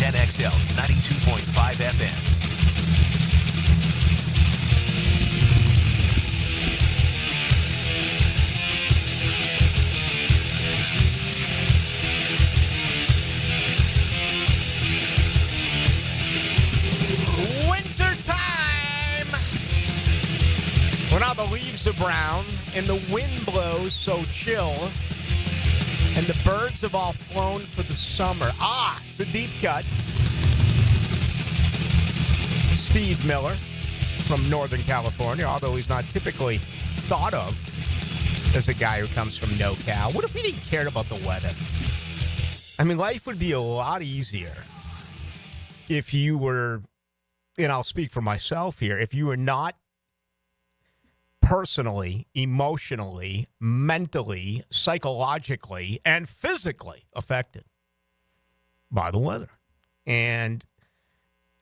1010XL 92.5 FM. Well, now the leaves are brown and the wind blows so chill and the birds have all flown for the summer. It's a deep cut. Steve Miller from Northern California, although he's not typically thought of as a guy who comes from NoCal. What if we didn't care about the weather? I mean, life would be a lot easier if you were, and I'll speak for myself here, if you were not personally, emotionally, mentally, psychologically, and physically affected by the weather. And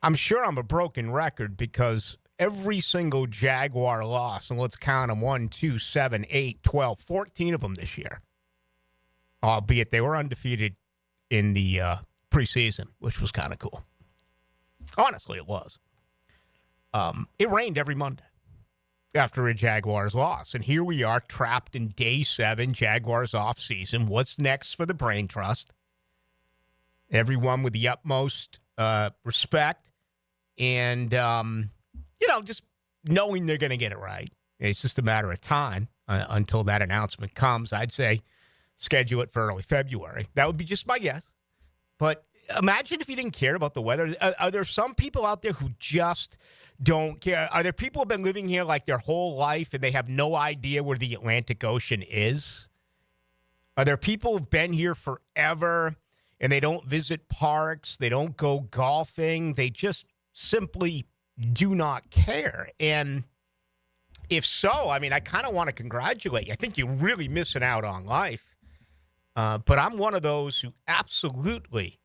I'm sure I'm a broken record because every single Jaguar loss, and let's count them, 1, 2, 7, 8, 12, 14 of them this year, albeit they were undefeated in the preseason, which was kind of cool. Honestly, it was. It rained every Monday after a Jaguars loss. And here we are trapped in day 7, Jaguars off season. What's next for the Brain Trust? Everyone with the utmost respect and, just knowing they're going to get it right. It's just a matter of time until that announcement comes. I'd say schedule it for early February. That would be just my guess. But imagine if you didn't care about the weather. Are there some people out there who just don't care? Are there people who have been living here like their whole life and they have no idea where the Atlantic Ocean is? Are there people who've been here forever and they don't visit parks, they don't go golfing, they just simply do not care? And if so, I mean, I kind of want to congratulate you. I think you're really missing out on life. But I'm one of those who absolutely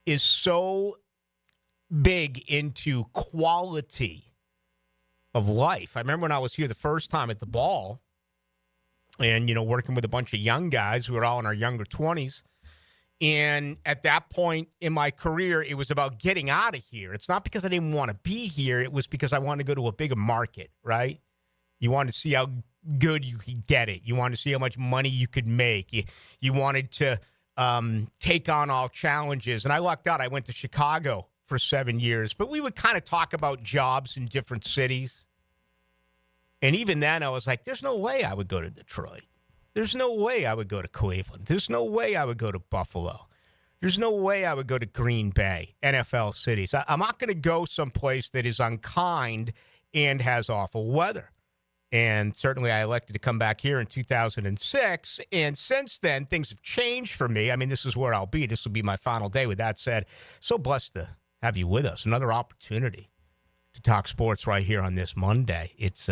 is so big into quality of life. I remember when I was here the first time at the Ball and, working with a bunch of young guys who were all in our younger 20s. And at that point in my career, it was about getting out of here. It's not because I didn't want to be here. It was because I wanted to go to a bigger market, right? You wanted to see how good you could get it. You wanted to see how much money you could make. You wanted to take on all challenges. And I lucked out. I went to Chicago for 7 years, but we would kind of talk about jobs in different cities. And even then I was like, there's no way I would go to Detroit. There's no way I would go to Cleveland. There's no way I would go to Buffalo. There's no way I would go to Green Bay, NFL cities. I'm not going to go someplace that is unkind and has awful weather. And certainly I elected to come back here in 2006. And since then, things have changed for me. I mean, this is where I'll be. This will be my final day. With that said, so blessed to have you with us. Another opportunity to talk sports right here on this Monday. It's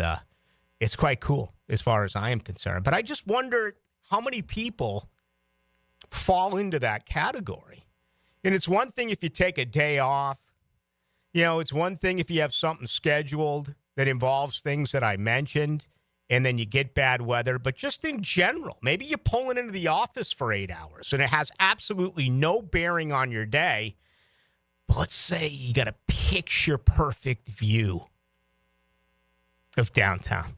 quite cool as far as I am concerned. But I just wonder how many people fall into that category. And it's one thing if you take a day off. It's one thing if you have something scheduled that involves things that I mentioned, and then you get bad weather. But just in general, maybe you're pulling into the office for 8 hours, and it has absolutely no bearing on your day. But let's say you got a picture-perfect view of downtown,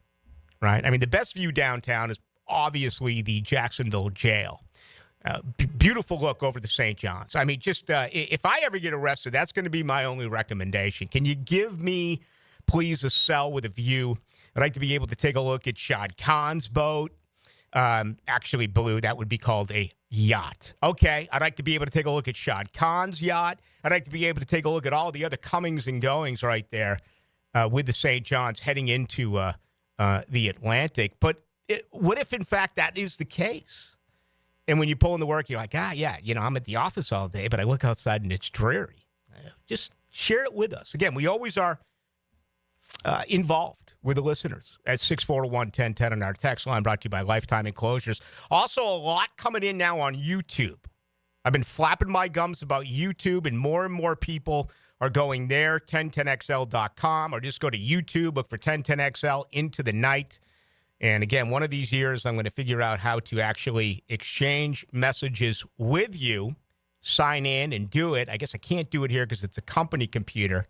right? I mean, the best view downtown is obviously the Jacksonville jail. Beautiful look over the St. John's. I mean, just if I ever get arrested, that's going to be my only recommendation. Can you give me, please, a cell with a view? I'd like to be able to take a look at Shad Khan's boat. Actually, Blue, that would be called a yacht. Okay, I'd like to be able to take a look at Shad Khan's yacht. I'd like to be able to take a look at all the other comings and goings right there with the St. John's heading into the Atlantic. But what if, in fact, that is the case? And when you pull into work, you're like, I'm at the office all day, but I look outside and it's dreary. Just share it with us. Again, we always are involved with the listeners at 641-1010 on our text line, brought to you by Lifetime Enclosures. Also, a lot coming in now on YouTube. I've been flapping my gums about YouTube, and more people are going there, 1010XL.com, or just go to YouTube, look for 1010XL Into the Night. And again, one of these years, I'm going to figure out how to actually exchange messages with you sign in and do it. I guess I can't do it here because it's a company computer.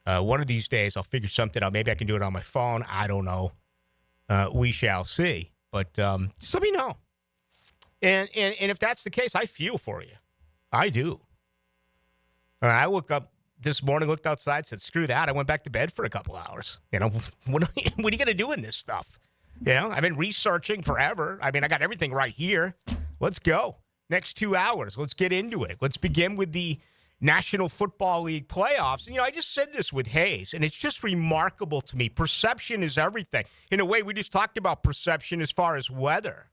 One of these days, I'll figure something out. Maybe I can do it on my phone. I don't know. We shall see. But just let me know. And if that's the case, I feel for you. I do. I woke up this morning, looked outside, said, screw that. I went back to bed for a couple hours. What are you going to do in this stuff? I've been researching forever. I mean, I got everything right here. Let's go. Next 2 hours. Let's get into it. Let's begin with the National Football League playoffs. And, I just said this with Hayes, and it's just remarkable to me. Perception is everything. In a way, we just talked about perception as far as weather.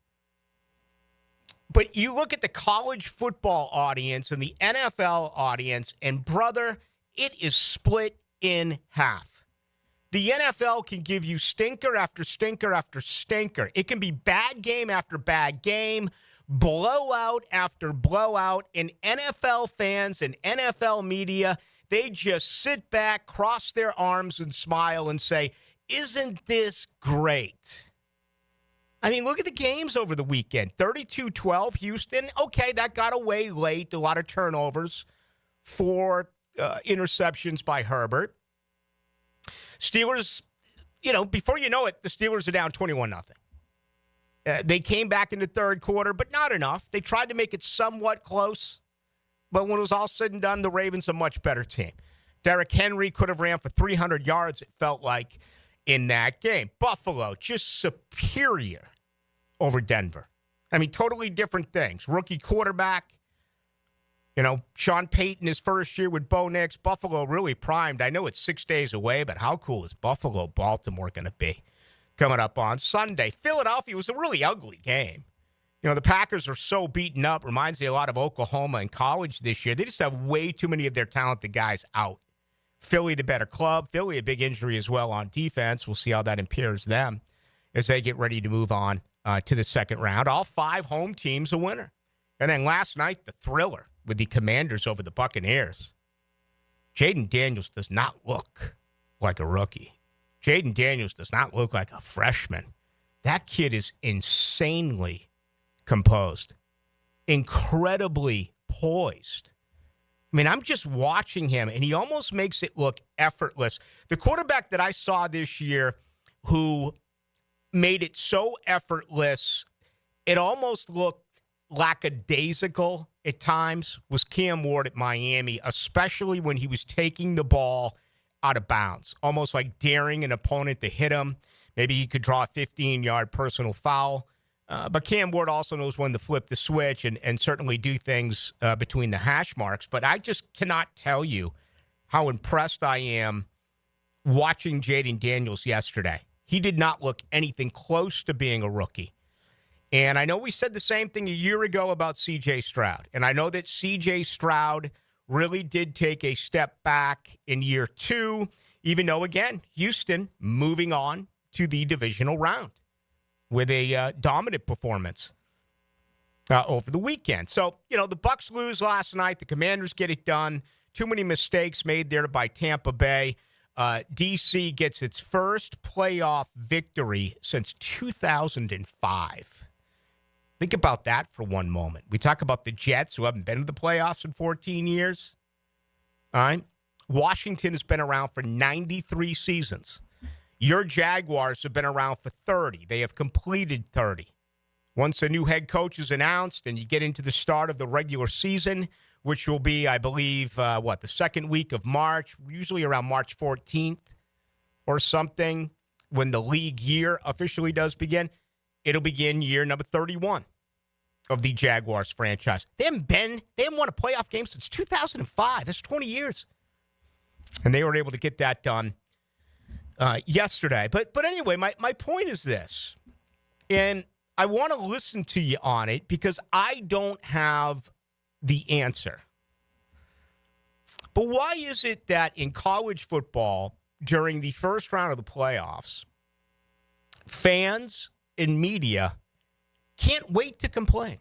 But you look at the college football audience and the NFL audience, and, brother, it is split in half. The NFL can give you stinker after stinker after stinker. It can be bad game after bad game, blowout after blowout, and NFL fans and NFL media, they just sit back, cross their arms, and smile and say, isn't this great? I mean, look at the games over the weekend. 32-12, Houston. Okay, that got away late. A lot of turnovers, 4 interceptions by Herbert. Steelers, before you know it, the Steelers are down 21-0. They came back in the third quarter, but not enough. They tried to make it somewhat close. But when it was all said and done, the Ravens are a much better team. Derrick Henry could have ran for 300 yards, it felt like, in that game. Buffalo, just superior over Denver. I mean, totally different things. Rookie quarterback. Sean Payton, his first year with Bo Nix. Buffalo really primed. I know it's 6 days away, but how cool is Buffalo-Baltimore going to be coming up on Sunday? Philadelphia was a really ugly game. The Packers are so beaten up. Reminds me a lot of Oklahoma in college this year. They just have way too many of their talented guys out. Philly, the better club. Philly, a big injury as well on defense. We'll see how that impairs them as they get ready to move on to the second round. All 5 home teams a winner. And then last night, the thriller with the Commanders over the Buccaneers. Jaden Daniels does not look like a rookie. Jaden Daniels does not look like a freshman. That kid is insanely composed, incredibly poised. I mean, I'm just watching him, and he almost makes it look effortless. The quarterback that I saw this year who made it so effortless, it almost looked lackadaisical at times, was Cam Ward at Miami, especially when he was taking the ball out of bounds, almost like daring an opponent to hit him. Maybe he could draw a 15-yard personal foul. But Cam Ward also knows when to flip the switch and certainly do things between the hash marks. But I just cannot tell you how impressed I am watching Jaden Daniels yesterday. He did not look anything close to being a rookie. And I know we said the same thing a year ago about C.J. Stroud. And I know that C.J. Stroud really did take a step back in year 2, even though, again, Houston moving on to the divisional round with a dominant performance over the weekend. So, the Bucs lose last night. The Commanders get it done. Too many mistakes made there by Tampa Bay. D.C. gets its first playoff victory since 2005. Think about that for one moment. We talk about the Jets, who haven't been to the playoffs in 14 years. All right? Washington has been around for 93 seasons. Your Jaguars have been around for 30. They have completed 30. Once a new head coach is announced and you get into the start of the regular season, which will be, I believe, the second week of March, usually around March 14th or something, when the league year officially does begin, it'll begin year number 31 of the Jaguars franchise. They haven't won a playoff game since 2005. That's 20 years. And they were able to get that done yesterday. But anyway, my point is this, and I want to listen to you on it because I don't have the answer. But why is it that in college football, during the first round of the playoffs, fans and media can't wait to complain?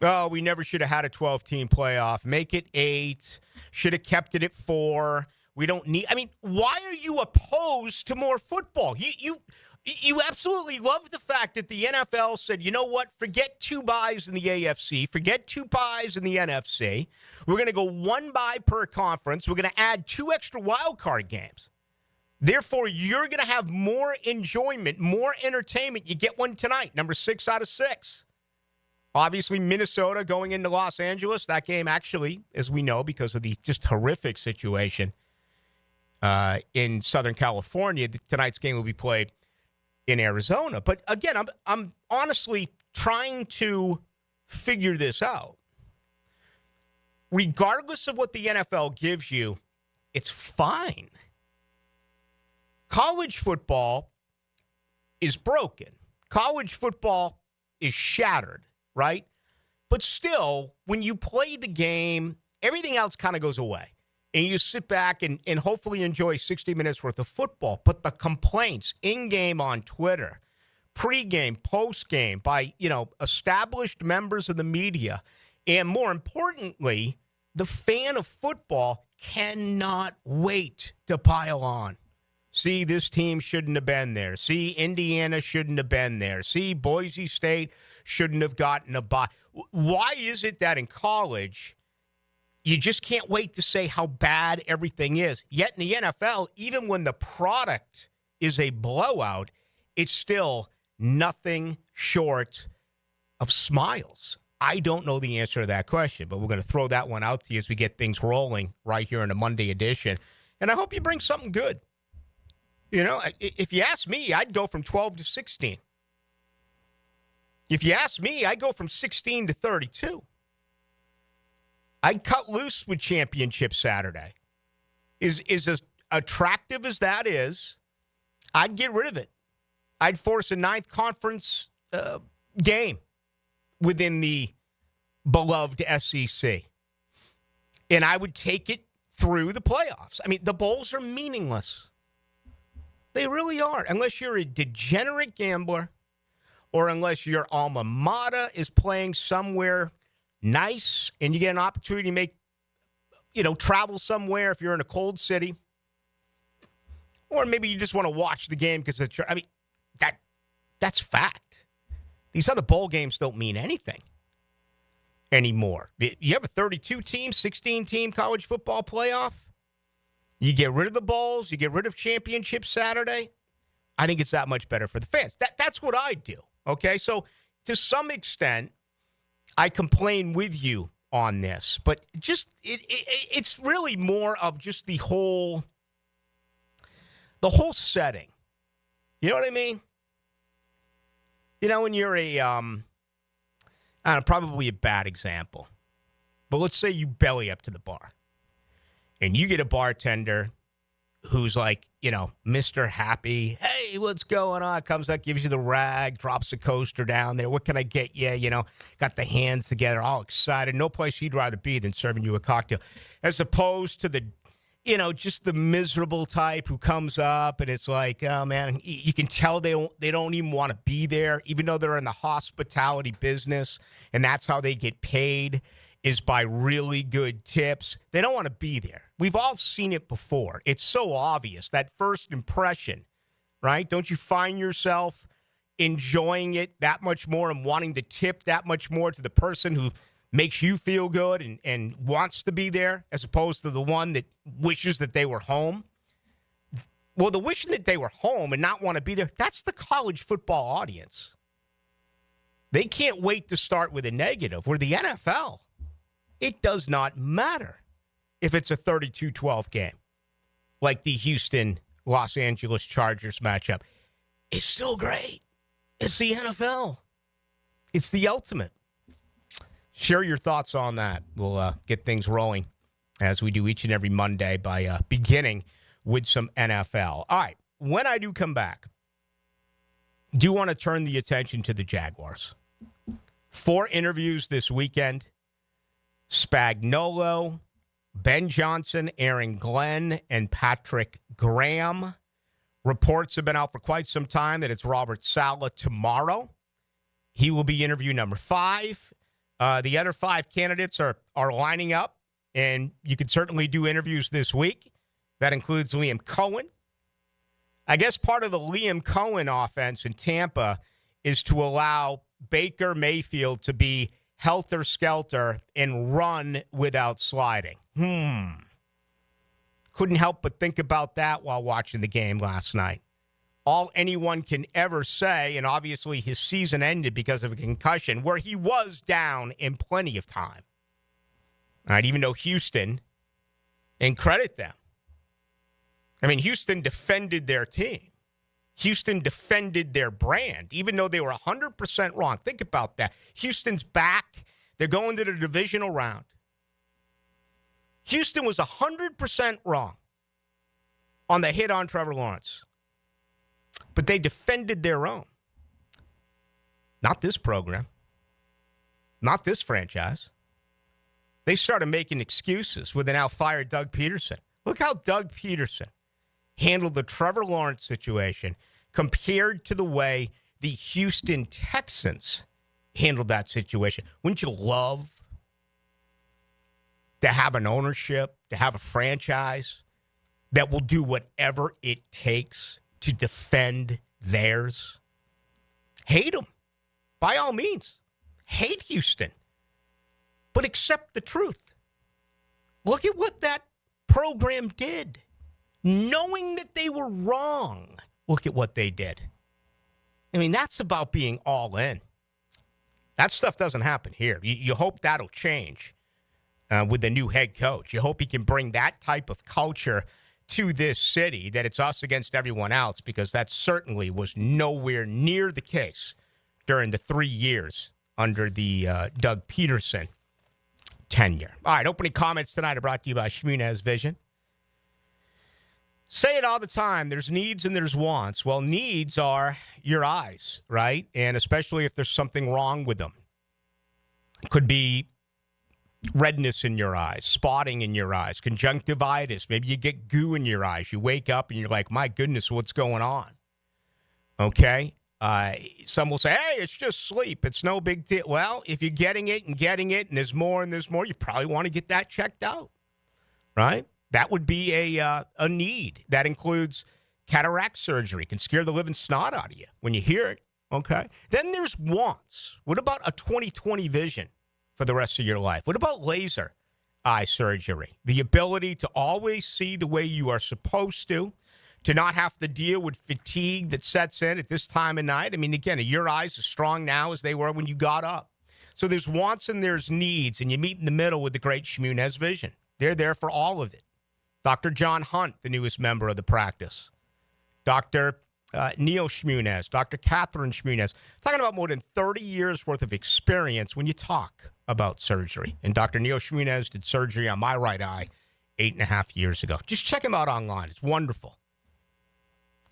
Oh, we never should have had a 12-team playoff. Make it 8. Should have kept it at 4. We don't need. I mean, why are you opposed to more football? You absolutely love the fact that the NFL said, you know what, forget 2 byes in the AFC, forget 2 byes in the NFC. We're going to go 1 bye per conference. We're going to add 2 extra wild card games. Therefore, you're going to have more enjoyment, more entertainment. You get one tonight, number 6 out of 6. Obviously, Minnesota going into Los Angeles. That game actually, as we know, because of the just horrific situation in Southern California, tonight's game will be played in Arizona. But again, I'm honestly trying to figure this out. Regardless of what the NFL gives you, it's fine. College football is broken. College football is shattered, right? But still, when you play the game, everything else kind of goes away. And you sit back and hopefully enjoy 60 minutes worth of football. But the complaints in-game on Twitter, pre-game, post-game, by, established members of the media, and more importantly, the fan of football cannot wait to pile on. See, this team shouldn't have been there. See, Indiana shouldn't have been there. See, Boise State shouldn't have gotten a bye. Why is it that in college you just can't wait to say how bad everything is? Yet in the NFL, even when the product is a blowout, it's still nothing short of smiles. I don't know the answer to that question, but we're going to throw that one out to you as we get things rolling right here in the Monday edition. And I hope you bring something good. If you ask me, I'd go from 12 to 16. If you ask me, I'd go from 16 to 32. I'd cut loose with Championship Saturday. Is as attractive as that is, I'd get rid of it. I'd force a 9th conference game within the beloved SEC. And I would take it through the playoffs. I mean, the bowls are meaningless. They really are. Unless you're a degenerate gambler or unless your alma mater is playing somewhere nice and you get an opportunity to make, travel somewhere if you're in a cold city. Or maybe you just want to watch the game because that's fact. These other bowl games don't mean anything anymore. You have a 32-team, 16-team college football playoff. You get rid of the bowls. You get rid of Championship Saturday. I think it's that much better for the fans. That's what I do, okay? So to some extent, I complain with you on this. But just it's really more of just the whole setting. You know what I mean? When you're probably a bad example, but let's say you belly up to the bar and you get a bartender who's like, Mr. Happy. Hey, what's going on? Comes up, gives you the rag, drops the coaster down there. What can I get you? Got the hands together, all excited. No place he'd rather be than serving you a cocktail. As opposed to the, just the miserable type who comes up and it's like, oh, man, you can tell they don't even want to be there, even though they're in the hospitality business, and that's how they get paid, is by really good tips. They don't want to be there. We've all seen it before. It's so obvious, that first impression, right? Don't you find yourself enjoying it that much more and wanting to tip that much more to the person who makes you feel good and wants to be there as opposed to the one that wishes that they were home? Well, the wishing that they were home and not want to be there, that's the college football audience. They can't wait to start with a negative. Where the NFL, it does not matter if it's a 32-12 game, like the Houston-Los Angeles Chargers matchup. It's still great. It's the NFL. It's the ultimate. Share your thoughts on that. We'll get things rolling as we do each and every Monday by beginning with some NFL. All right, when I do come back, do want to turn the attention to the Jaguars. 4 interviews this weekend. Spagnuolo, Ben Johnson, Aaron Glenn, and Patrick Graham. Reports have been out for quite some time that it's Robert Saleh tomorrow. He will be interview number 5. The other 5 candidates are lining up, and you can certainly do interviews this week. That includes Liam Cohen. I guess part of the Liam Cohen offense in Tampa is to allow Baker Mayfield to be helter-skelter and run without sliding. Couldn't help but think about that while watching the game last night. All anyone can ever say, and obviously his season ended because of a concussion, where he was down in plenty of time. All right, even though Houston, and credit them. I mean, Houston defended their team. Houston defended their brand, even though they were 100% wrong. Think about that. Houston's back. They're going to the divisional round. Houston was 100% wrong on the hit on Trevor Lawrence. But they defended their own. Not this program. Not this franchise. They started making excuses with the now fired Doug Peterson. Look how Doug Peterson handled the Trevor Lawrence situation compared to the way the Houston Texans handled that situation. Wouldn't you love to have an ownership, to have a franchise that will do whatever it takes to defend theirs? Hate them. By all means. Hate Houston. But accept the truth. Look at what that program did. Knowing that they were wrong, look at what they did. I mean, that's about being all in. That stuff doesn't happen here. You hope that'll change with the new head coach. You hope he can bring that type of culture to this city, that it's us against everyone else, because that certainly was nowhere near the case during the 3 years under the Doug Peterson tenure. All right, opening comments tonight are brought to you by Shmunez Vision. Say it all the time. There's needs and there's wants. Well, needs are your eyes, right? And especially if there's something wrong with them. It could be redness in your eyes, spotting in your eyes, conjunctivitis. Maybe you get goo in your eyes. You wake up and you're like, my goodness, what's going on? Okay? Some will say, hey, it's just sleep. It's no big deal. Well, if you're getting it and there's more, you probably want to get that checked out, right? That would be a need. That includes cataract surgery. Can scare the living snot out of you when you hear it, okay? Then there's wants. What about a 20/20 vision for the rest of your life? What about laser eye surgery? The ability to always see the way you are supposed to not have to deal with fatigue that sets in at this time of night. I mean, again, your eyes are strong now as they were when you got up. So there's wants and there's needs, and you meet in the middle with the great Shmunez Vision. They're there for all of it. Dr. John Hunt, the newest member of the practice. Dr. Neil Shmunez, Dr. Catherine Shmunez. Talking about more than 30 years worth of experience when you talk about surgery. And Dr. Neil Shmunez did surgery on my right eye 8.5 years ago. Just check him out online. It's wonderful.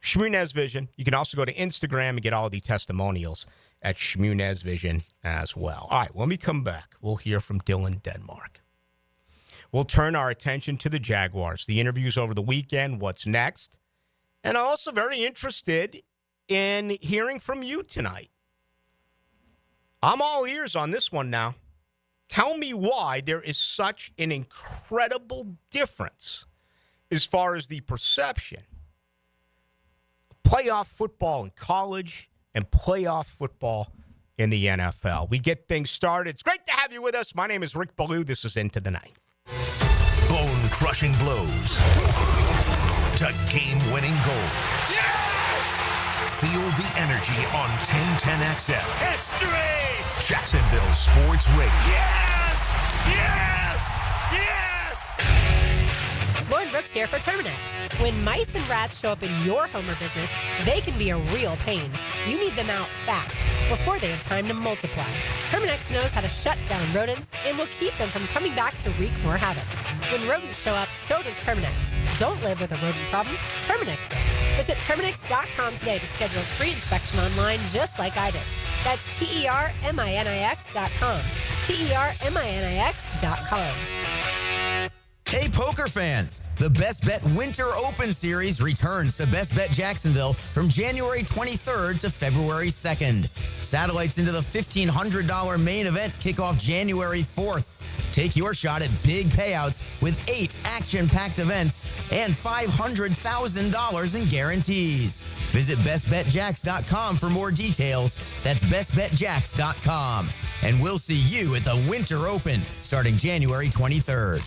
Shmunez Vision. You can also go to Instagram and get all the testimonials at Shmunez Vision as well. All right, when we come back, we'll hear from Dylan Denmark. We'll turn our attention to the Jaguars. The interviews over the weekend, what's next? And I'm also very interested in hearing from you tonight. I'm all ears on this one now. Tell me why there is such an incredible difference as far as the perception of playoff football in college and playoff football in the NFL. We get things started. It's great to have you with us. My name is Rick Ballou. This is Into the Night. Bone-crushing blows to game-winning goals. Yes! Feel the energy on 1010XL. History! Jacksonville Sports Radio. Yes! Yes! Yes! Lauren Brooks here for Terminix. When mice and rats show up in your home or business, they can be a real pain. You need them out fast, before they have time to multiply. Terminix knows how to shut down rodents and will keep them from coming back to wreak more havoc. When rodents show up, so does Terminix. Don't live with a rodent problem, Terminix it. Visit Terminix.com today to schedule a free inspection online just like I did. That's TERMINIX.com. TERMINIX.com. Hey, poker fans! The Best Bet Winter Open Series returns to Best Bet Jacksonville from January 23rd to February 2nd. Satellites into the $1,500 main event kick off January 4th. Take your shot at big payouts with 8 action-packed events and $500,000 in guarantees. Visit bestbetjacks.com for more details. That's bestbetjacks.com. And we'll see you at the Winter Open starting January 23rd.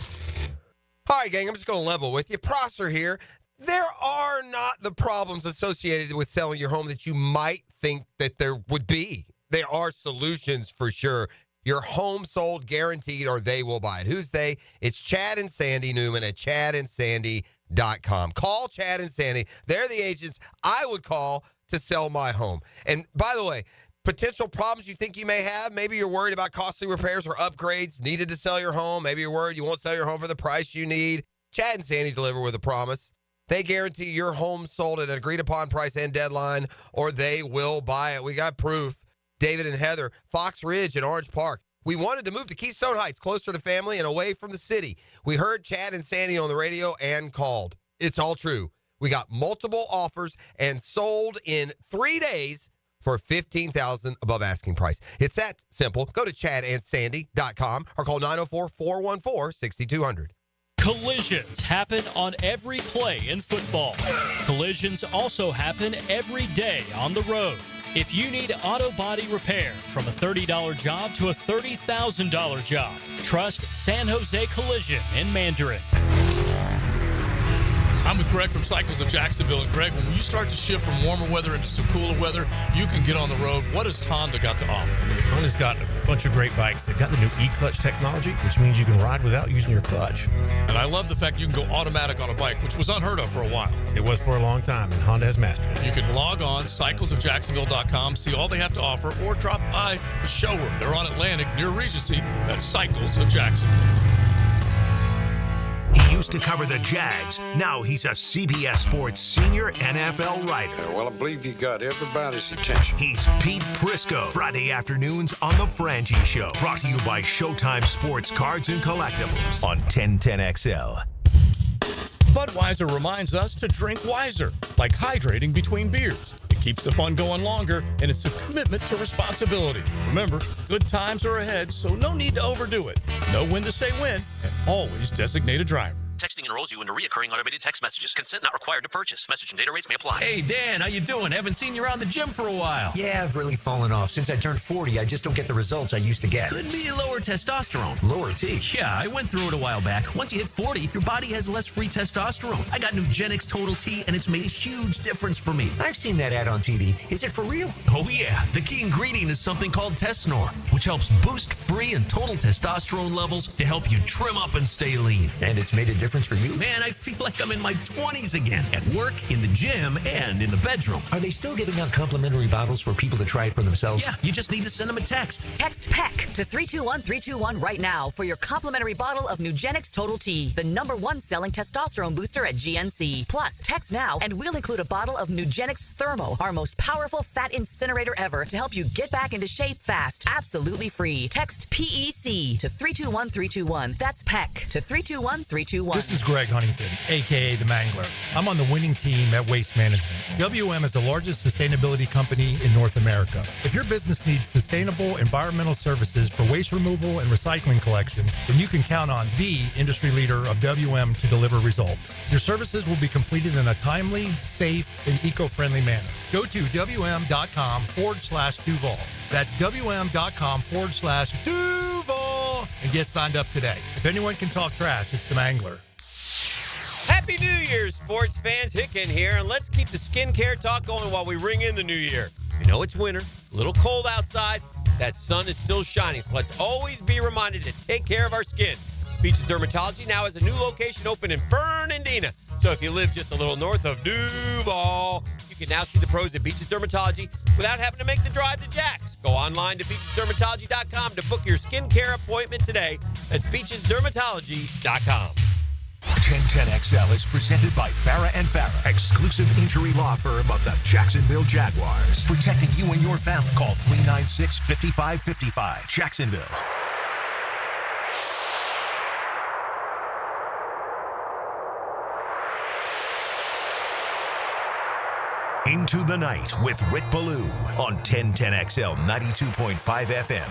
All right, gang, I'm just going to level with you. Prosser here. There are not the problems associated with selling your home that you might think that there would be. There are solutions for sure. Your home sold guaranteed or they will buy it. Who's they? It's Chad and Sandy Newman at chadandsandy.com. Call Chad and Sandy. They're the agents I would call to sell my home. And by the way, potential problems you think you may have. Maybe you're worried about costly repairs or upgrades needed to sell your home. Maybe you're worried you won't sell your home for the price you need. Chad and Sandy deliver with a promise. They guarantee your home sold at an agreed-upon price and deadline, or they will buy it. We got proof. David and Heather, Fox Ridge and Orange Park. We wanted to move to Keystone Heights, closer to family and away from the city. We heard Chad and Sandy on the radio and called. It's all true. We got multiple offers and sold in 3 days for $15,000 above asking price. It's that simple. Go to chadandsandy.com or call 904-414-6200. Collisions happen on every play in football. Collisions also happen every day on the road. If you need auto body repair, from a $30 job to a $30,000 job, trust San Jose Collision in Mandarin. I'm with Greg from Cycles of Jacksonville. And Greg, when you start to shift from warmer weather into some cooler weather, you can get on the road. What has Honda got to offer? Honda's got a bunch of great bikes. They've got the new e-clutch technology, which means you can ride without using your clutch. And I love the fact you can go automatic on a bike, which was unheard of for a while. It was for a long time, and Honda has mastered it. You can log on, cyclesofjacksonville.com, see all they have to offer, or drop by the showroom. They're on Atlantic near Regency. That's Cycles of Jacksonville. He used to cover the Jags. Now he's a CBS Sports senior NFL writer. Well, I believe he's got everybody's attention. He's Pete Prisco. Friday afternoons on The Frangie Show. Brought to you by Showtime Sports Cards and Collectibles on 1010XL. Budweiser reminds us to drink wiser, like hydrating between beers. It keeps the fun going longer, and it's a commitment to responsibility. Remember, good times are ahead, so no need to overdo it. Know when to say when, and always designate a driver. Texting enrolls you into recurring automated text messages. Consent not required to purchase. Message and data rates may apply. Hey, Dan, how you doing? Haven't seen you around the gym for a while. Yeah, I've really fallen off. Since I turned 40, I just don't get the results I used to get. Could be lower testosterone. Lower T? Yeah, I went through it a while back. Once you hit 40, your body has less free testosterone. I got Nugenix Total T, and it's made a huge difference for me. I've seen that ad on TV. Is it for real? Oh, yeah. The key ingredient is something called Tesnor, which helps boost free and total testosterone levels to help you trim up and stay lean. And it's made a difference for you? Man, I feel like I'm in my 20s again, at work, in the gym, and in the bedroom. Are they still giving out complimentary bottles for people to try it for themselves? Yeah, you just need to send them a text. Text PEC to 321-321 right now for your complimentary bottle of Nugenix Total T, the #1 selling testosterone booster at GNC. Plus, text now and we'll include a bottle of Nugenix Thermo, our most powerful fat incinerator ever, to help you get back into shape fast, absolutely free. Text PEC to 321-321. That's PEC to 321-321. This is Greg Huntington, a.k.a. The Mangler. I'm on the winning team at Waste Management. WM is the largest sustainability company in North America. If your business needs sustainable environmental services for waste removal and recycling collection, then you can count on the industry leader of WM to deliver results. Your services will be completed in a timely, safe, and eco-friendly manner. Go to WM.com/Duval. That's WM.com/Duval and get signed up today. If anyone can talk trash, it's The Mangler. Happy New Year, sports fans. Hicken here, and let's keep the skincare talk going while we ring in the new year. You know it's winter, a little cold outside. That sun is still shining, so let's always be reminded to take care of our skin. Beaches Dermatology now has a new location open in Fernandina. So if you live just a little north of Duval, you can now see the pros at Beaches Dermatology without having to make the drive to Jax. Go online to beachesdermatology.com to book your skincare appointment today. That's beachesdermatology.com. 1010XL is presented by Farah & Farah, exclusive injury law firm of the Jacksonville Jaguars. Protecting you and your family. Call 396-5555. Jacksonville. Into the Night with Rick Ballou on 1010XL 92.5 FM.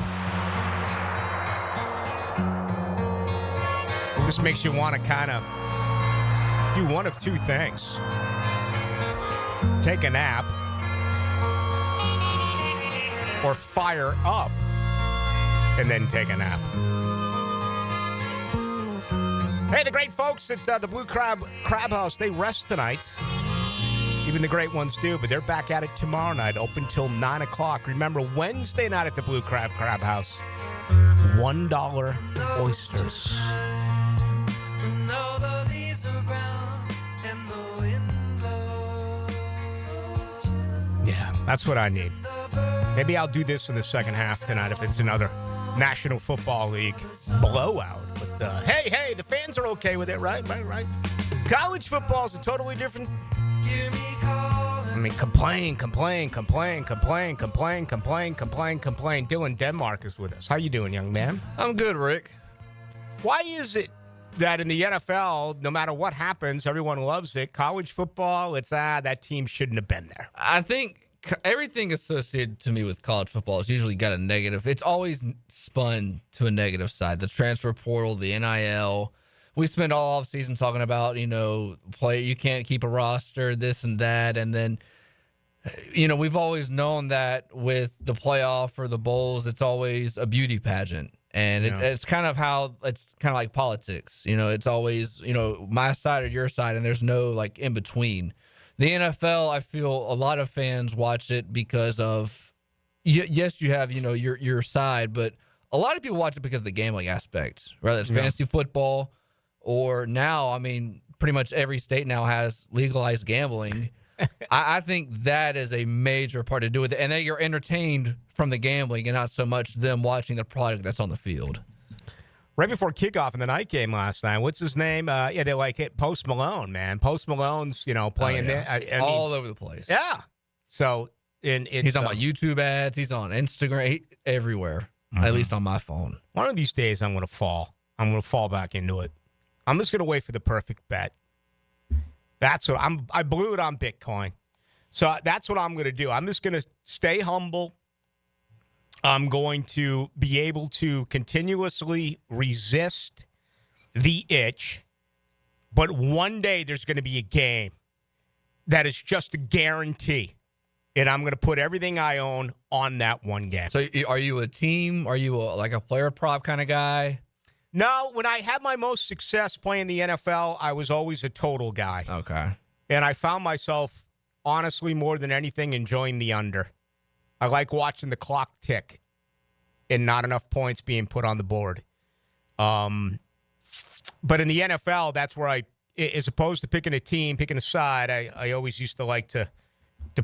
Just makes you want to kind of do one of two things. Take a nap or fire up and then take a nap. Hey, the great folks at the Blue Crab House, they rest tonight. Even the great ones do, but they're back at it tomorrow night, open till 9 o'clock. Remember, Wednesday night at the Blue Crab House, $1 oysters. Yeah, that's what I need. Maybe I'll do this in the second half tonight if it's another National Football League blowout. But hey, the fans are okay with it, right? Right. College football is a totally different. I mean, complain. Dylan Denmark is with us. How you doing, young man? I'm good, Rick. Why is it that in the NFL, no matter what happens, everyone loves it? College football, it's that team shouldn't have been there. I think everything associated to me with college football has usually got a negative. It's always spun to a negative side. The transfer portal, the NIL. We spend all off season talking about, you can't keep a roster, this and that. And then, we've always known that with the playoff or the bowls, it's always a beauty pageant. And it's kind of like politics. It's always, my side or your side, and there's no in between. The NFL, I feel a lot of fans watch it because of, yes, you have, your side, but a lot of people watch it because of the gambling aspect, whether it's fantasy football or now, pretty much every state now has legalized gambling. I think that is a major part to do with it. And that you're entertained from the gambling and not so much them watching the product that's on the field. Right before kickoff in the night game last night, what's his name? They hit Post Malone, man. Post Malone's, playing there. All over the place. Yeah. So he's on my YouTube ads. He's on Instagram, everywhere, at least on my phone. One of these days I'm going to fall. I'm going to fall back into it. I'm just going to wait for the perfect bet. That's what I blew it on Bitcoin. So that's what I'm going to do. I'm just going to stay humble. I'm going to be able to continuously resist the itch. But one day there's going to be a game that is just a guarantee. And I'm going to put everything I own on that one game. So are you a team? Are you a player prop kind of guy? No, when I had my most success playing the NFL, I was always a total guy. Okay. And I found myself, honestly, more than anything, enjoying the under. I like watching the clock tick and not enough points being put on the board. But in the NFL, that's where as opposed to picking a team, picking a side, I always used to like to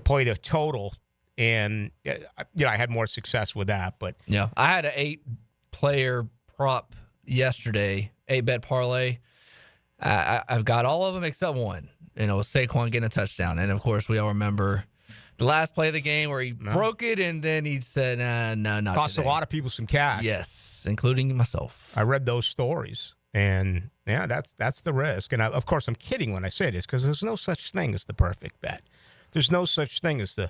play the total. And, I had more success with that. But yeah, I had an 8-player prop yesterday, 8-bet parlay. I've got all of them except one. Saquon getting a touchdown. And, of course, we all remember the last play of the game where he broke it, and then he said, no, not cost today. A lot of people some cash. Yes, including myself. I read those stories, and, yeah, that's the risk. And, of course, I'm kidding when I say this because there's no such thing as the perfect bet. There's no such thing as the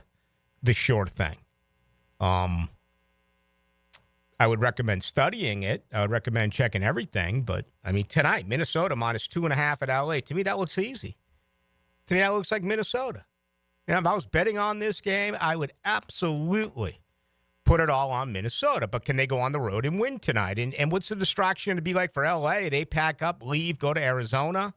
sure thing. I would recommend studying it. I would recommend checking everything. But, tonight, Minnesota minus 2.5 at L.A. To me, that looks easy. To me, that looks like Minnesota. If I was betting on this game, I would absolutely put it all on Minnesota. But can they go on the road and win tonight? And what's the distraction going to be like for L.A.? They pack up, leave, go to Arizona.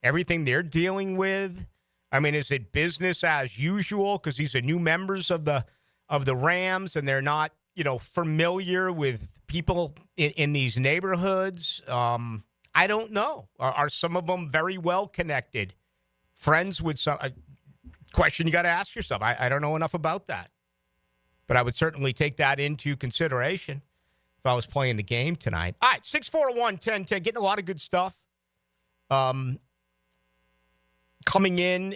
Everything they're dealing with. Is it business as usual because these are new members of the Rams and they're not, familiar with people in these neighborhoods? I don't know. Are some of them very well connected? Friends with some question you got to ask yourself. I don't know enough about that. But I would certainly take that into consideration if I was playing the game tonight. All right, 641-1010, getting a lot of good stuff. Coming in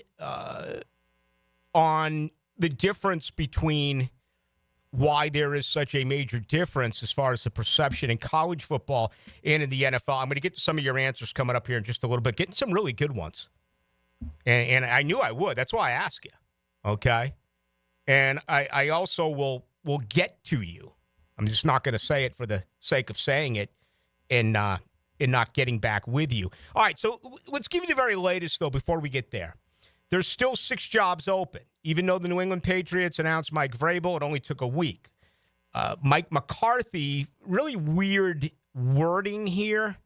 on the difference between why there is such a major difference as far as the perception in college football and in the NFL. I'm going to get to some of your answers coming up here in just a little bit, getting some really good ones. And I knew I would. That's why I asked you, okay? And I also will get to you. I'm just not going to say it for the sake of saying it and in not getting back with you. All right, so let's give you the very latest, though, before we get there. There's still 6 jobs open. Even though the New England Patriots announced Mike Vrabel, it only took a week. Mike McCarthy, really weird wording here.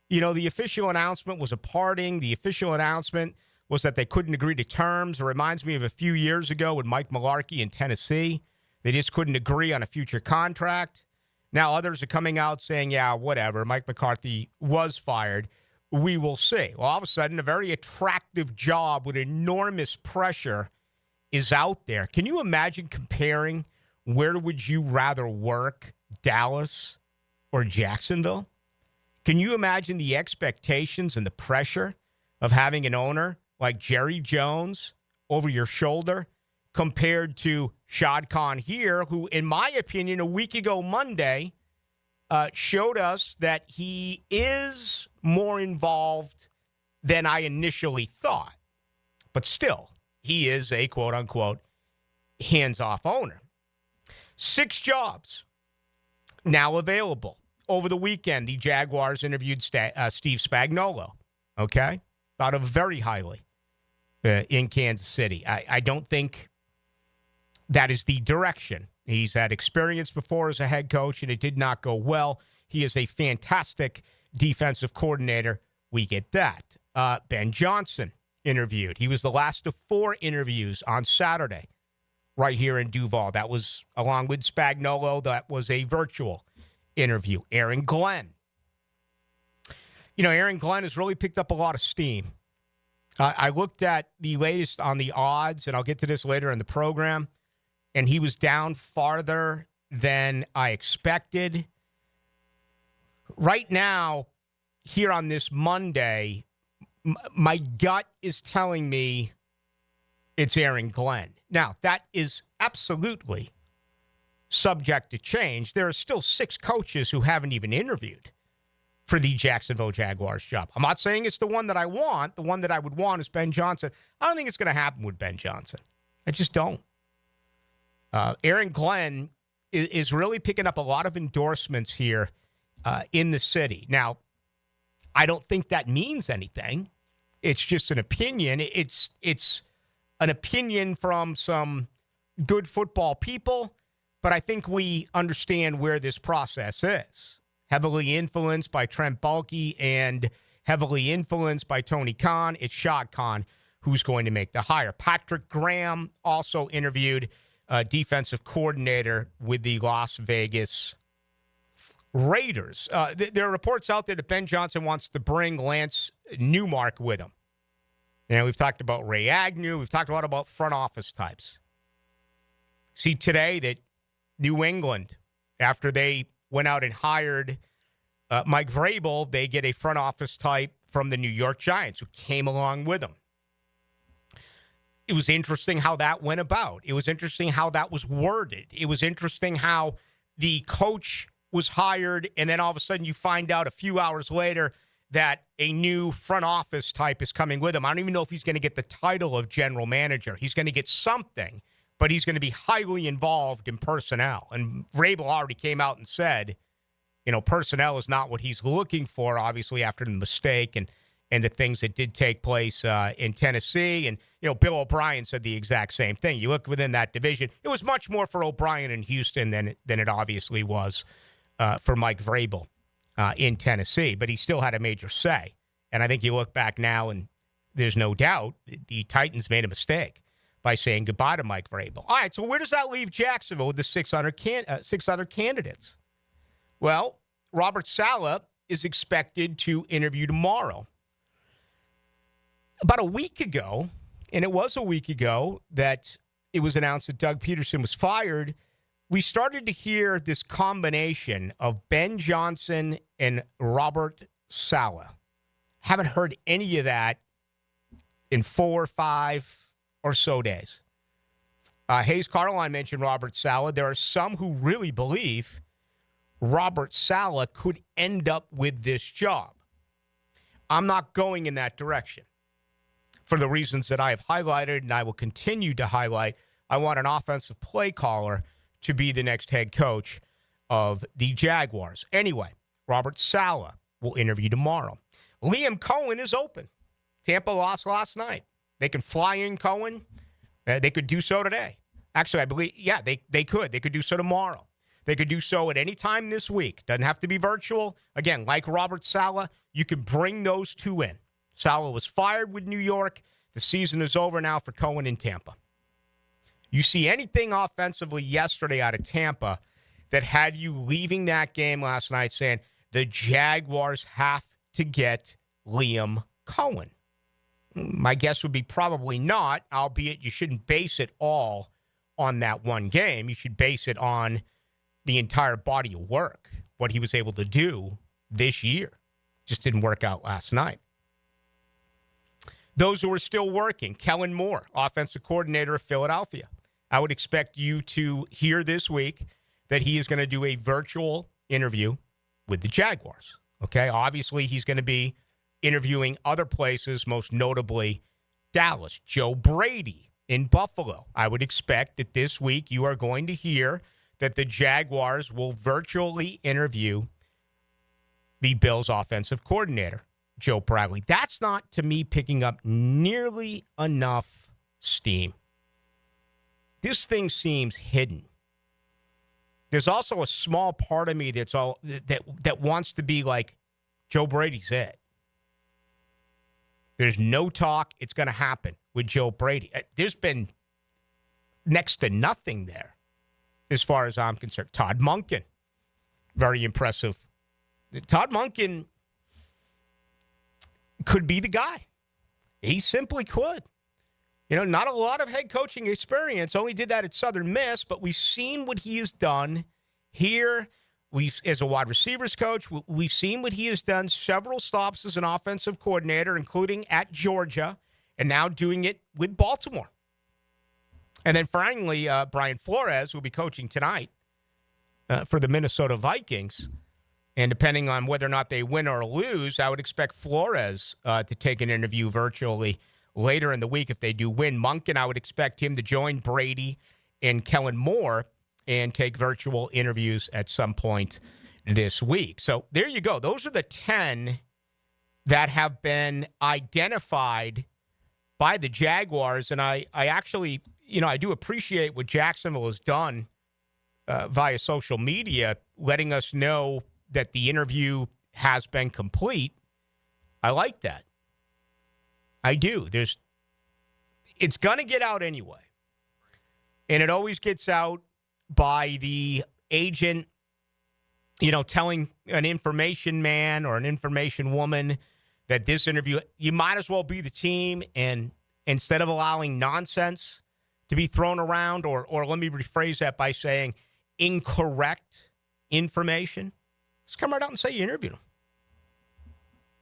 The official announcement was a parting. The official announcement was that they couldn't agree to terms. It reminds me of a few years ago with Mike Mularkey in Tennessee. They just couldn't agree on a future contract. Now others are coming out saying, yeah, whatever, Mike McCarthy was fired. We will see. Well, all of a sudden, a very attractive job with enormous pressure is out there. Can you imagine comparing where would you rather work, Dallas or Jacksonville? Can you imagine the expectations and the pressure of having an owner like Jerry Jones over your shoulder compared to Shad Khan here, who, in my opinion, a week ago Monday, showed us that he is more involved than I initially thought. But still, he is a quote-unquote hands-off owner. 6 jobs now available. Over the weekend, the Jaguars interviewed Steve Spagnuolo, okay? Thought of very highly in Kansas City. I don't think that is the direction. He's had experience before as a head coach, and it did not go well. He is a fantastic defensive coordinator. We get that. Ben Johnson interviewed. He was the last of 4 interviews on Saturday right here in Duval. That was, along with Spagnuolo, that was a virtual interview. Aaron Glenn. Aaron Glenn has really picked up a lot of steam. I looked at the latest on the odds, and I'll get to this later in the program, and he was down farther than I expected. Right now, here on this Monday, my gut is telling me it's Aaron Glenn. Now, that is absolutely subject to change. There are still 6 coaches who haven't even interviewed for the Jacksonville Jaguars job. I'm not saying it's the one that I want. The one that I would want is Ben Johnson. I don't think it's going to happen with Ben Johnson. I just don't. Aaron Glenn is really picking up a lot of endorsements here in the city. Now, I don't think that means anything. It's just an opinion. It's an opinion from some good football people, but I think we understand where this process is. Heavily influenced by Trent Baalke and heavily influenced by Tony Khan. It's Shad Khan who's going to make the hire. Patrick Graham also interviewed defensive coordinator with the Las Vegas Raiders. There are reports out there that Ben Johnson wants to bring Lance Newmark with him. We've talked about Ray Agnew. We've talked a lot about front office types. See today that New England, after they went out and hired Mike Vrabel, they get a front office type from the New York Giants who came along with him. It was interesting how that went about. It was interesting how that was worded. It was interesting how the coach was hired, and then all of a sudden you find out a few hours later that a new front office type is coming with him. I don't even know if he's going to get the title of general manager. He's going to get something, but he's going to be highly involved in personnel. And Vrabel already came out and said, personnel is not what he's looking for, obviously, after the mistake and the things that did take place in Tennessee. And, Bill O'Brien said the exact same thing. You look within that division, it was much more for O'Brien in Houston than it obviously was for Mike Vrabel in Tennessee. But he still had a major say. And I think you look back now, and there's no doubt the Titans made a mistake by saying goodbye to Mike Vrabel. All right, so where does that leave Jacksonville with the 6 other candidates? Well, Robert Saleh is expected to interview tomorrow. About a week ago, and it was a week ago that it was announced that Doug Peterson was fired, we started to hear this combination of Ben Johnson and Robert Saleh. Haven't heard any of that in 4 or 5 or so days. Hayes Carline mentioned Robert Saleh. There are some who really believe Robert Saleh could end up with this job. I'm not going in that direction for the reasons that I have highlighted, and I will continue to highlight. I want an offensive play caller to be the next head coach of the Jaguars. Anyway, Robert Saleh will interview tomorrow. Liam Cohen is open. Tampa lost last night. They can fly in Cohen. They could do so today. Actually, I believe, they could. They could do so tomorrow. They could do so at any time this week. Doesn't have to be virtual. Again, like Robert Saleh, you can bring those two in. Saleh was fired with New York. The season is over now for Cohen in Tampa. You see anything offensively yesterday out of Tampa that had you leaving that game last night saying the Jaguars have to get Liam Cohen? My guess would be probably not, albeit you shouldn't base it all on that one game. You should base it on the entire body of work, what he was able to do this year. Just didn't work out last night. Those who are still working, Kellen Moore, offensive coordinator of Philadelphia. I would expect you to hear this week that he is going to do a virtual interview with the Jaguars. Okay, obviously he's going to be interviewing other places, most notably Dallas. Joe Brady in Buffalo. I would expect that this week you are going to hear that the Jaguars will virtually interview the Bills' offensive coordinator, Joe Bradley. That's not, to me, picking up nearly enough steam. This thing seems hidden. There's also a small part of me that wants to be like, Joe Brady's it. There's no talk it's going to happen with Joe Brady. There's been next to nothing there as far as I'm concerned. Todd Monken, very impressive. Todd Monken could be the guy. He simply could. You know, not a lot of head coaching experience. Only did that at Southern Miss, but we've seen what he has done here. As a wide receivers coach, we've seen what he has done several stops as an offensive coordinator, including at Georgia, and now doing it with Baltimore. And then finally, Brian Flores will be coaching tonight for the Minnesota Vikings. And depending on whether or not they win or lose, I would expect Flores to take an interview virtually later in the week if they do win. Monken, I would expect him to join Brady and Kellen Moore and take virtual interviews at some point this week. So there you go. Those are the 10 that have been identified by the Jaguars. And I actually, I do appreciate what Jacksonville has done via social media, letting us know that the interview has been complete. I like that. I do. It's going to get out anyway. And it always gets out by the agent, telling an information man or an information woman that this interview, you might as well be the team, and instead of allowing nonsense to be thrown around, or let me rephrase that by saying incorrect information, just come right out and say you interviewed them.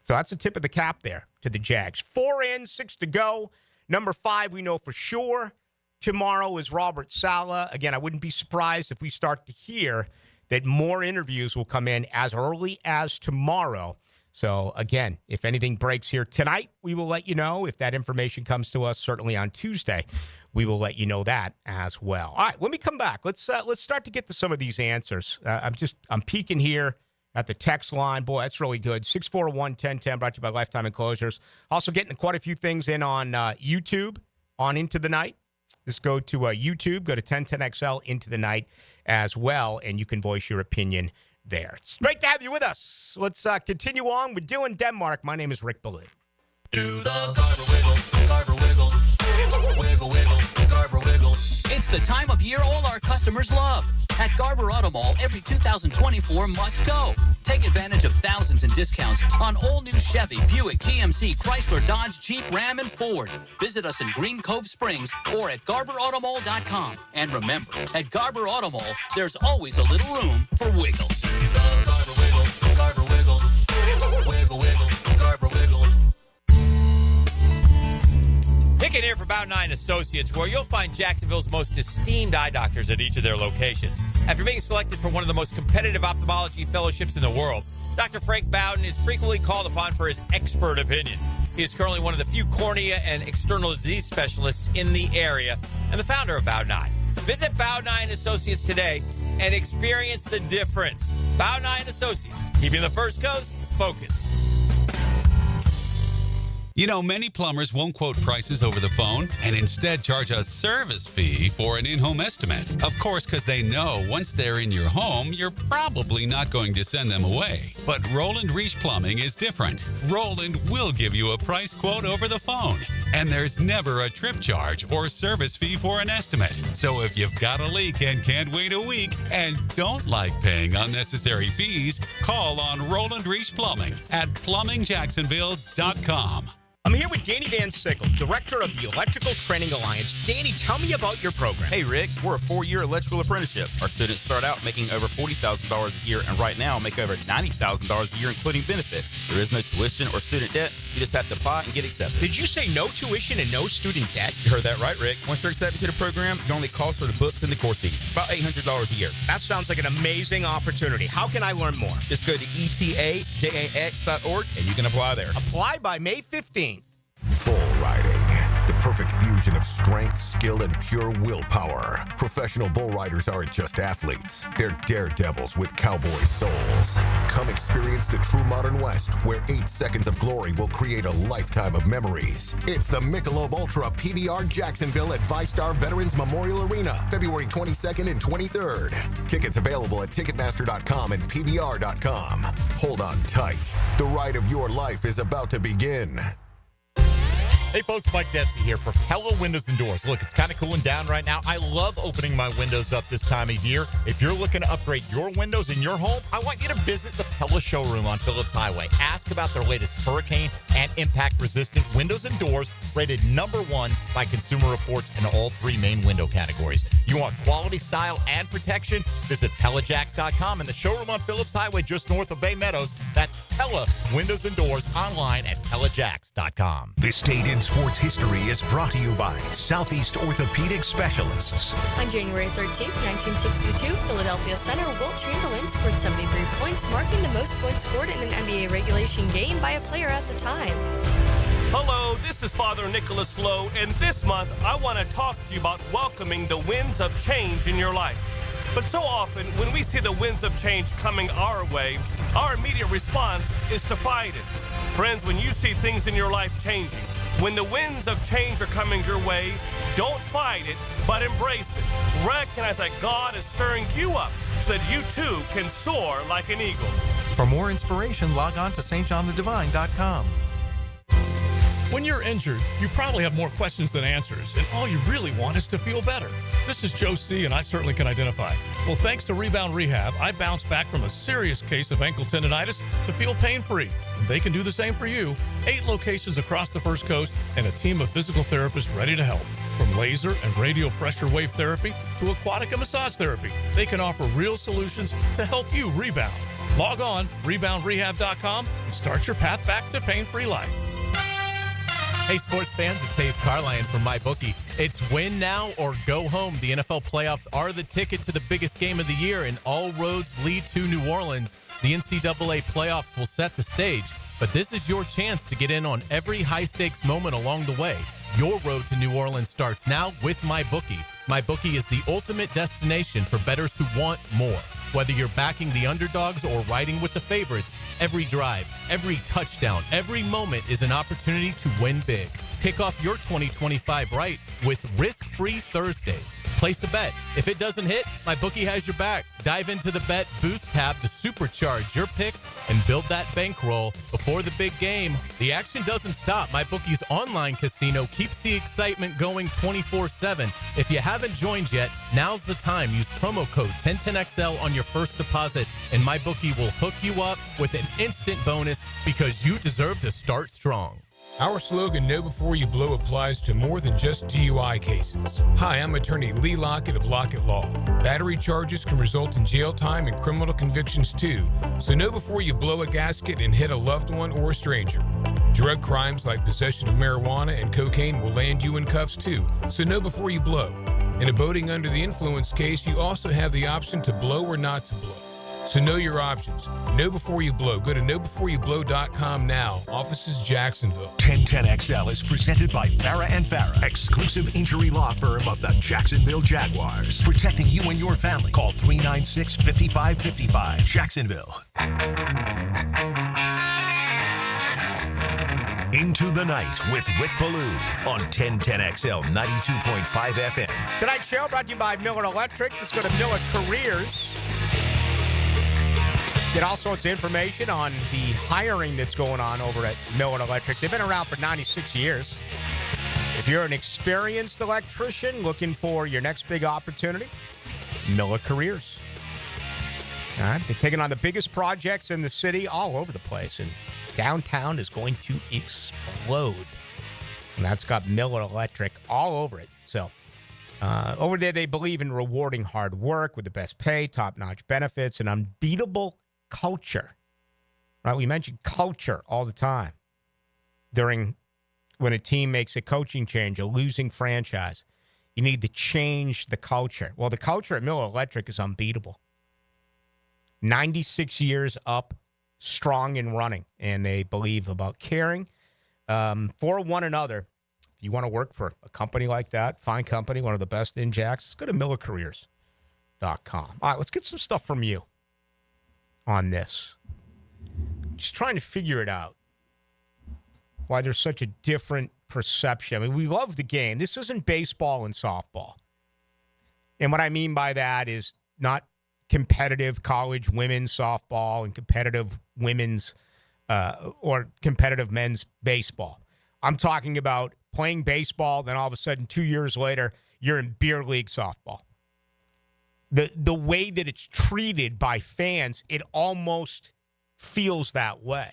So that's the tip of the cap there to the Jags. 4 in, 6 to go. Number 5, we know for sure. Tomorrow is Robert Saleh. Again, I wouldn't be surprised if we start to hear that more interviews will come in as early as tomorrow. So, again, if anything breaks here tonight, we will let you know. If that information comes to us, certainly on Tuesday, we will let you know that as well. All right, when we come back, let's start to get to some of these answers. I'm peeking here at the text line. Boy, that's really good. 641-1010, brought to you by Lifetime Enclosures. Also getting quite a few things in on YouTube on Into the Night. Just go to YouTube, go to 1010XL Into the Night as well, and you can voice your opinion there. It's great to have you with us. Let's continue on with Dylan Denmark. My name is Rick Ballou. Do the Garber wiggle, wiggle, wiggle, Garber wiggle. It's the time of year all our customers love. At Garber Auto Mall, every 2024 must go. Take advantage of thousands in discounts on all new Chevy, Buick, GMC, Chrysler, Dodge, Jeep, Ram, and Ford. Visit us in Green Cove Springs or at GarberAutomall.com. And remember, at Garber Auto Mall, there's always a little room for wiggle. The Garber wiggle, Garber wiggle, wiggle, wiggle, Garber wiggle. Pick it here for Bound 9 Associates, where you'll find Jacksonville's most esteemed eye doctors at each of their locations. After being selected for one of the most competitive ophthalmology fellowships in the world, Dr. Frank Bowden is frequently called upon for his expert opinion. He is currently one of the few cornea and external disease specialists in the area and the founder of Bound 9. Visit Bound 9 Associates today and experience the difference. Bound 9 Associates, keeping the first coast focus. You know, many plumbers won't quote prices over the phone and instead charge a service fee for an in-home estimate. Of course, because they know once they're in your home, you're probably not going to send them away. But Roland Reach Plumbing is different. Roland will give you a price quote over the phone, and there's never a trip charge or service fee for an estimate. So if you've got a leak and can't wait a week and don't like paying unnecessary fees, call on Roland Reach Plumbing at plumbingjacksonville.com. I'm here with Danny Van Sickle, director of the Electrical Training Alliance. Danny, tell me about your program. Hey, Rick, we're a 4-year electrical apprenticeship. Our students start out making over $40,000 a year and right now make over $90,000 a year, including benefits. There is no tuition or student debt. You just have to apply and get accepted. Did you say no tuition and no student debt? You heard that right, Rick. Once you're accepted to the program, your only cost for the books and the course fees. About $800 a year. That sounds like an amazing opportunity. How can I learn more? Just go to etajax.org and you can apply there. Apply by May 15th. Bull riding, the perfect fusion of strength, skill, and pure willpower. Professional bull riders aren't just athletes. They're daredevils with cowboy souls. Come experience the true modern West, where 8 seconds of glory will create a lifetime of memories. It's the Michelob Ultra PBR Jacksonville at ViStar Veterans Memorial Arena, February 22nd and 23rd. Tickets available at Ticketmaster.com and PBR.com. Hold on tight. The ride of your life is about to begin. Hey folks, Mike Detsy here for Pella Windows and Doors. Look, it's kind of cooling down right now. I love opening my windows up this time of year. If you're looking to upgrade your windows in your home, I want you to visit the Pella showroom on Phillips Highway. Ask about their latest hurricane and impact-resistant windows and doors, rated #1 by Consumer Reports in all 3 main window categories. You want quality, style, and protection? Visit PellaJacks.com and the showroom on Phillips Highway just north of Bay Meadows. That's Pella Windows and Doors online at PellaJacks.com. This date in sports history is brought to you by Southeast Orthopedic Specialists. On January 13th, 1962, Philadelphia center Wilt Chamberlain scored 73 points, marking the most points scored in an NBA regulation game by a player at the time. Hello, this is Father Nicholas Lowe, and this month I want to talk to you about welcoming the winds of change in your life. But so often, when we see the winds of change coming our way, our immediate response is to fight it. Friends, when you see things in your life changing, when the winds of change are coming your way, don't fight it, but embrace it. Recognize that God is stirring you up so that you too can soar like an eagle. For more inspiration, log on to stjohnthedivine.com. When you're injured, you probably have more questions than answers, and all you really want is to feel better. This is Joe C., and I certainly can identify. Well, thanks to Rebound Rehab, I bounced back from a serious case of ankle tendonitis to feel pain-free. And they can do the same for you. 8 locations across the First Coast and a team of physical therapists ready to help. From laser and radio pressure wave therapy to aquatic and massage therapy, they can offer real solutions to help you rebound. Log on, reboundrehab.com, and start your path back to pain-free life. Hey, sports fans, it's Hayes Carline from MyBookie. It's win now or go home. The NFL playoffs are the ticket to the biggest game of the year, and all roads lead to New Orleans. The NCAA playoffs will set the stage, but this is your chance to get in on every high-stakes moment along the way. Your road to New Orleans starts now with MyBookie. MyBookie is the ultimate destination for bettors who want more. Whether you're backing the underdogs or riding with the favorites, every drive, every touchdown, every moment is an opportunity to win big. Kick off your 2025 right with risk-free Thursdays. Place a bet. If it doesn't hit, MyBookie has your back. Dive into the Bet Boost tab to supercharge your picks and build that bankroll before the big game. The action doesn't stop. MyBookie's online casino keeps the excitement going 24/7. If you haven't joined yet, now's the time. Use promo code 1010XL on your first deposit, and MyBookie will hook you up with an instant bonus because you deserve to start strong. Our slogan, Know Before You Blow, applies to more than just DUI cases. Hi, I'm attorney Lee Lockett of Lockett Law. Battery charges can result in jail time and criminal convictions too, so know before you blow a gasket and hit a loved one or a stranger. Drug crimes like possession of marijuana and cocaine will land you in cuffs too, so know before you blow. In a boating under the influence case, you also have the option to blow or not to blow. So know your options. Know before you blow. Go to knowbeforeyouBlow.com now. Offices Jacksonville. 1010XL is presented by Farah & Farah, exclusive injury law firm of the Jacksonville Jaguars. Protecting you and your family. Call 396-5555. Jacksonville. Into the Night with Rick Ballou on 1010XL 92.5 FM. Tonight's show brought to you by Miller Electric. Let's go to Miller Careers. Get all sorts of information on the hiring that's going on over at Miller Electric. They've been around for 96 years. If you're an experienced electrician looking for your next big opportunity, Miller Careers. All right, they're taking on the biggest projects in the city all over the place, and downtown is going to explode. And that's got Miller Electric all over it. So over there, they believe in rewarding hard work with the best pay, top-notch benefits, and unbeatable culture. Right? We mention culture all the time when a team makes a coaching change, a losing franchise. You need to change the culture. Well, the culture at Miller Electric is unbeatable. 96 years up, strong and running, and they believe about caring for one another. If you want to work for a company like that, fine company, one of the best in Jax, go to millercareers.com. All right, let's get some stuff from you on this. Just trying to figure it out, why there's such a different perception. I mean, we love the game. This isn't baseball and softball. And what I mean by that is not competitive college women's softball and competitive women's or competitive men's baseball. I'm talking about playing baseball, then all of a sudden 2 years later, you're in beer league softball. The way that it's treated by fans, it almost feels that way.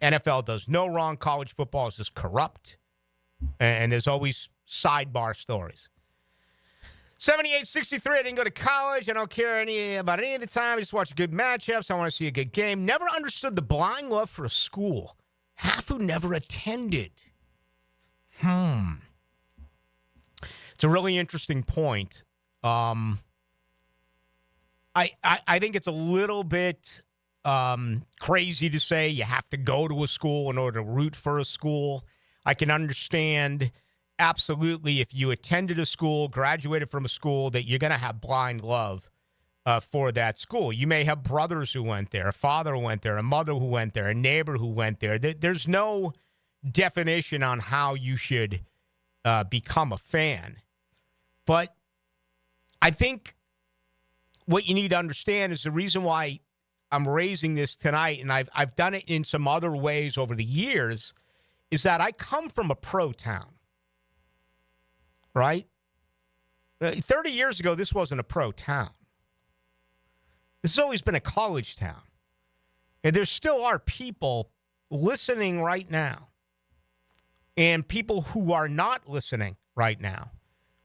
NFL does no wrong. College football is just corrupt. And there's always sidebar stories. 78-63, I didn't go to college. I don't care about any of the time. I just watch good matchups. I want to see a good game. Never understood the blind love for a school. Half who never attended. It's a really interesting point. I think it's a little bit crazy to say you have to go to a school in order to root for a school. I can understand absolutely if you attended a school, graduated from a school, that you're going to have blind love for that school. You may have brothers who went there, a father who went there, a mother who went there, a neighbor who went there. There's no definition on how you should become a fan. But I think what you need to understand is the reason why I'm raising this tonight, and I've done it in some other ways over the years, is that I come from a pro town. Right? 30 years ago, this wasn't a pro town. This has always been a college town. And there still are people listening right now, and people who are not listening right now,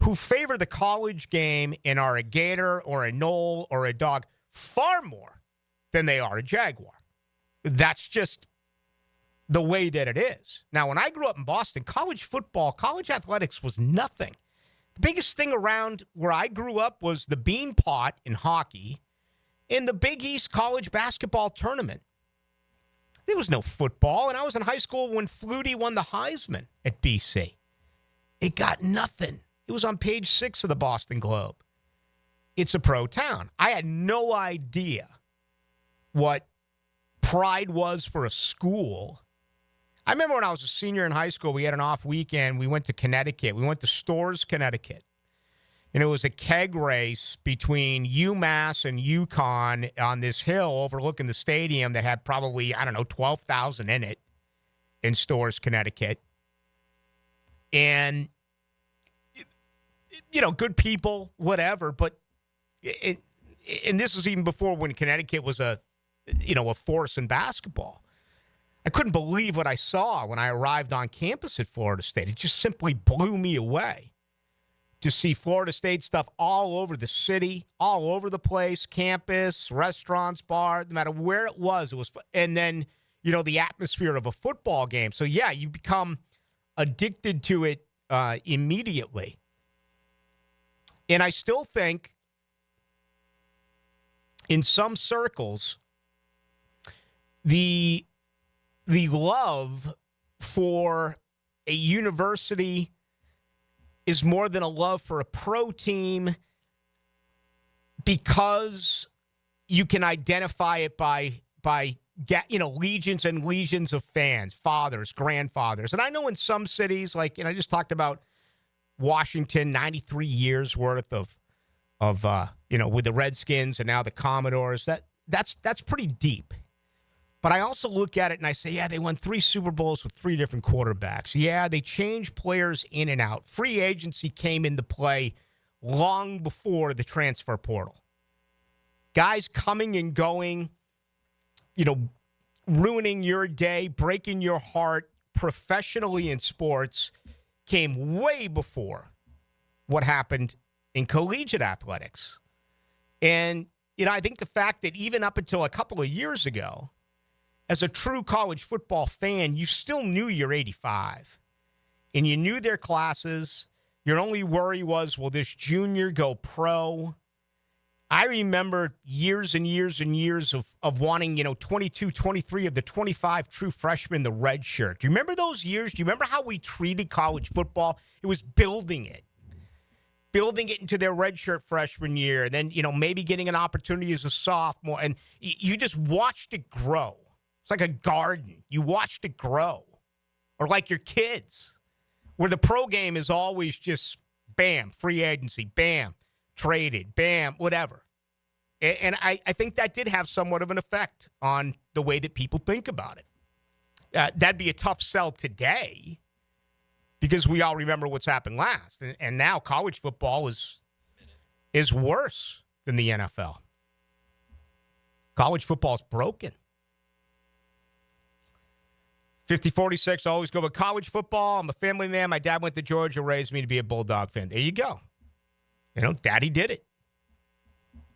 who favor the college game and are a Gator or a Knoll or a Dog far more than they are a Jaguar. That's just the way that it is. Now, when I grew up in Boston, college football, college athletics was nothing. The biggest thing around where I grew up was the Bean Pot in hockey and the Big East College Basketball Tournament. There was no football, and I was in high school when Flutie won the Heisman at BC. It got nothing. It was on page 6 of the Boston Globe. It's a pro town. I had no idea what pride was for a school. I remember when I was a senior in high school, we had an off weekend. We went to Connecticut. We went to Storrs, Connecticut. And it was a keg race between UMass and UConn on this hill overlooking the stadium that had probably, 12,000 in it in Storrs, Connecticut. And, good people, whatever. But, and this was even before when Connecticut was a force in basketball. I couldn't believe what I saw when I arrived on campus at Florida State. It just simply blew me away to see Florida State stuff all over the city, all over the place, campus, restaurants, bars, no matter where it was. And then, the atmosphere of a football game. So, yeah, you become addicted to it immediately. And I still think in some circles, the love for a university is more than a love for a pro team because you can identify it by legions and legions of fans, fathers, grandfathers. And I know in some cities, like, I just talked about Washington, 93 years worth of with the Redskins and now the Commodores. That's pretty deep. But I also look at it and I say, yeah, they won 3 Super Bowls with 3 different quarterbacks. Yeah, they changed players in and out. Free agency came into play long before the transfer portal. Guys coming and going, ruining your day, breaking your heart professionally in sports came way before what happened in collegiate athletics. And, I think the fact that even up until a couple of years ago, as a true college football fan, you still knew your 85. And you knew their classes. Your only worry was, will this junior go pro? I remember years and years and years of wanting, 22, 23 of the 25 true freshmen, the red shirt. Do you remember those years? Do you remember how we treated college football? It was building it into their redshirt freshman year, and then, maybe getting an opportunity as a sophomore. And you just watched it grow. It's like a garden. You watched it grow. Or like your kids, where the pro game is always just bam, free agency, bam, traded, bam, whatever. And I think that did have somewhat of an effect on the way that people think about it. That'd be a tough sell today because we all remember what's happened last. And now college football is worse than the NFL. College football is broken. 50-46, always go with college football. I'm a family man. My dad went to Georgia, raised me to be a Bulldog fan. There you go. Daddy did it.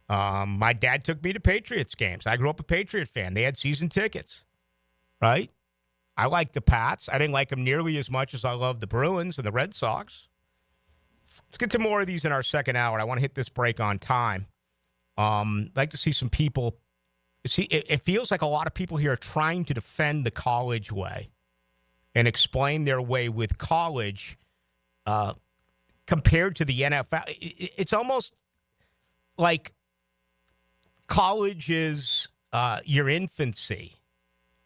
My dad took me to Patriots games. I grew up a Patriot fan. They had season tickets, right? I liked the Pats. I didn't like them nearly as much as I loved the Bruins and the Red Sox. Let's get to more of these in our second hour. I want to hit this break on time. I'd like to see some people. See, it feels like a lot of people here are trying to defend the college way and explain their way with college compared to the NFL. It's almost like college is your infancy,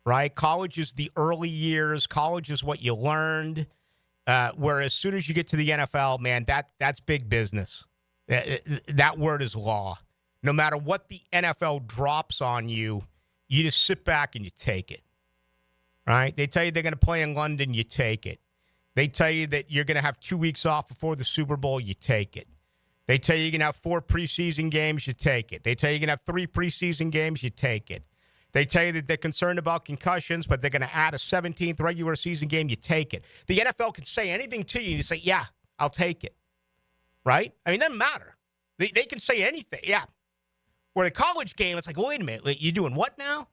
right? College is the early years. College is what you learned. Whereas as soon as you get to the NFL, man, that's big business. That word is law. No matter what the NFL drops on you, you just sit back and you take it, right? They tell you they're going to play in London, you take it. They tell you that you're going to have 2 weeks off before the Super Bowl, you take it. They tell you you're going to have 4 preseason games, you take it. They tell you you're going to have 3 preseason games, you take it. They tell you that they're concerned about concussions, but they're going to add a 17th regular season game, you take it. The NFL can say anything to you, and you say, yeah, I'll take it, right? I mean, it doesn't matter. They can say anything, yeah. Where the college game, it's like, wait a minute, you're doing what now?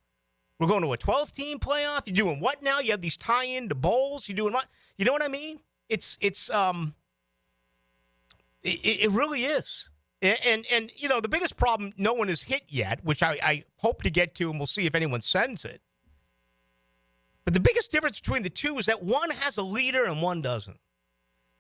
We're going to a 12-team playoff? You're doing what now? You have these tie-in to bowls? You're doing what? You know what I mean? It really is. And the biggest problem no one has hit yet, which I hope to get to, and we'll see if anyone sends it. But the biggest difference between the two is that one has a leader and one doesn't.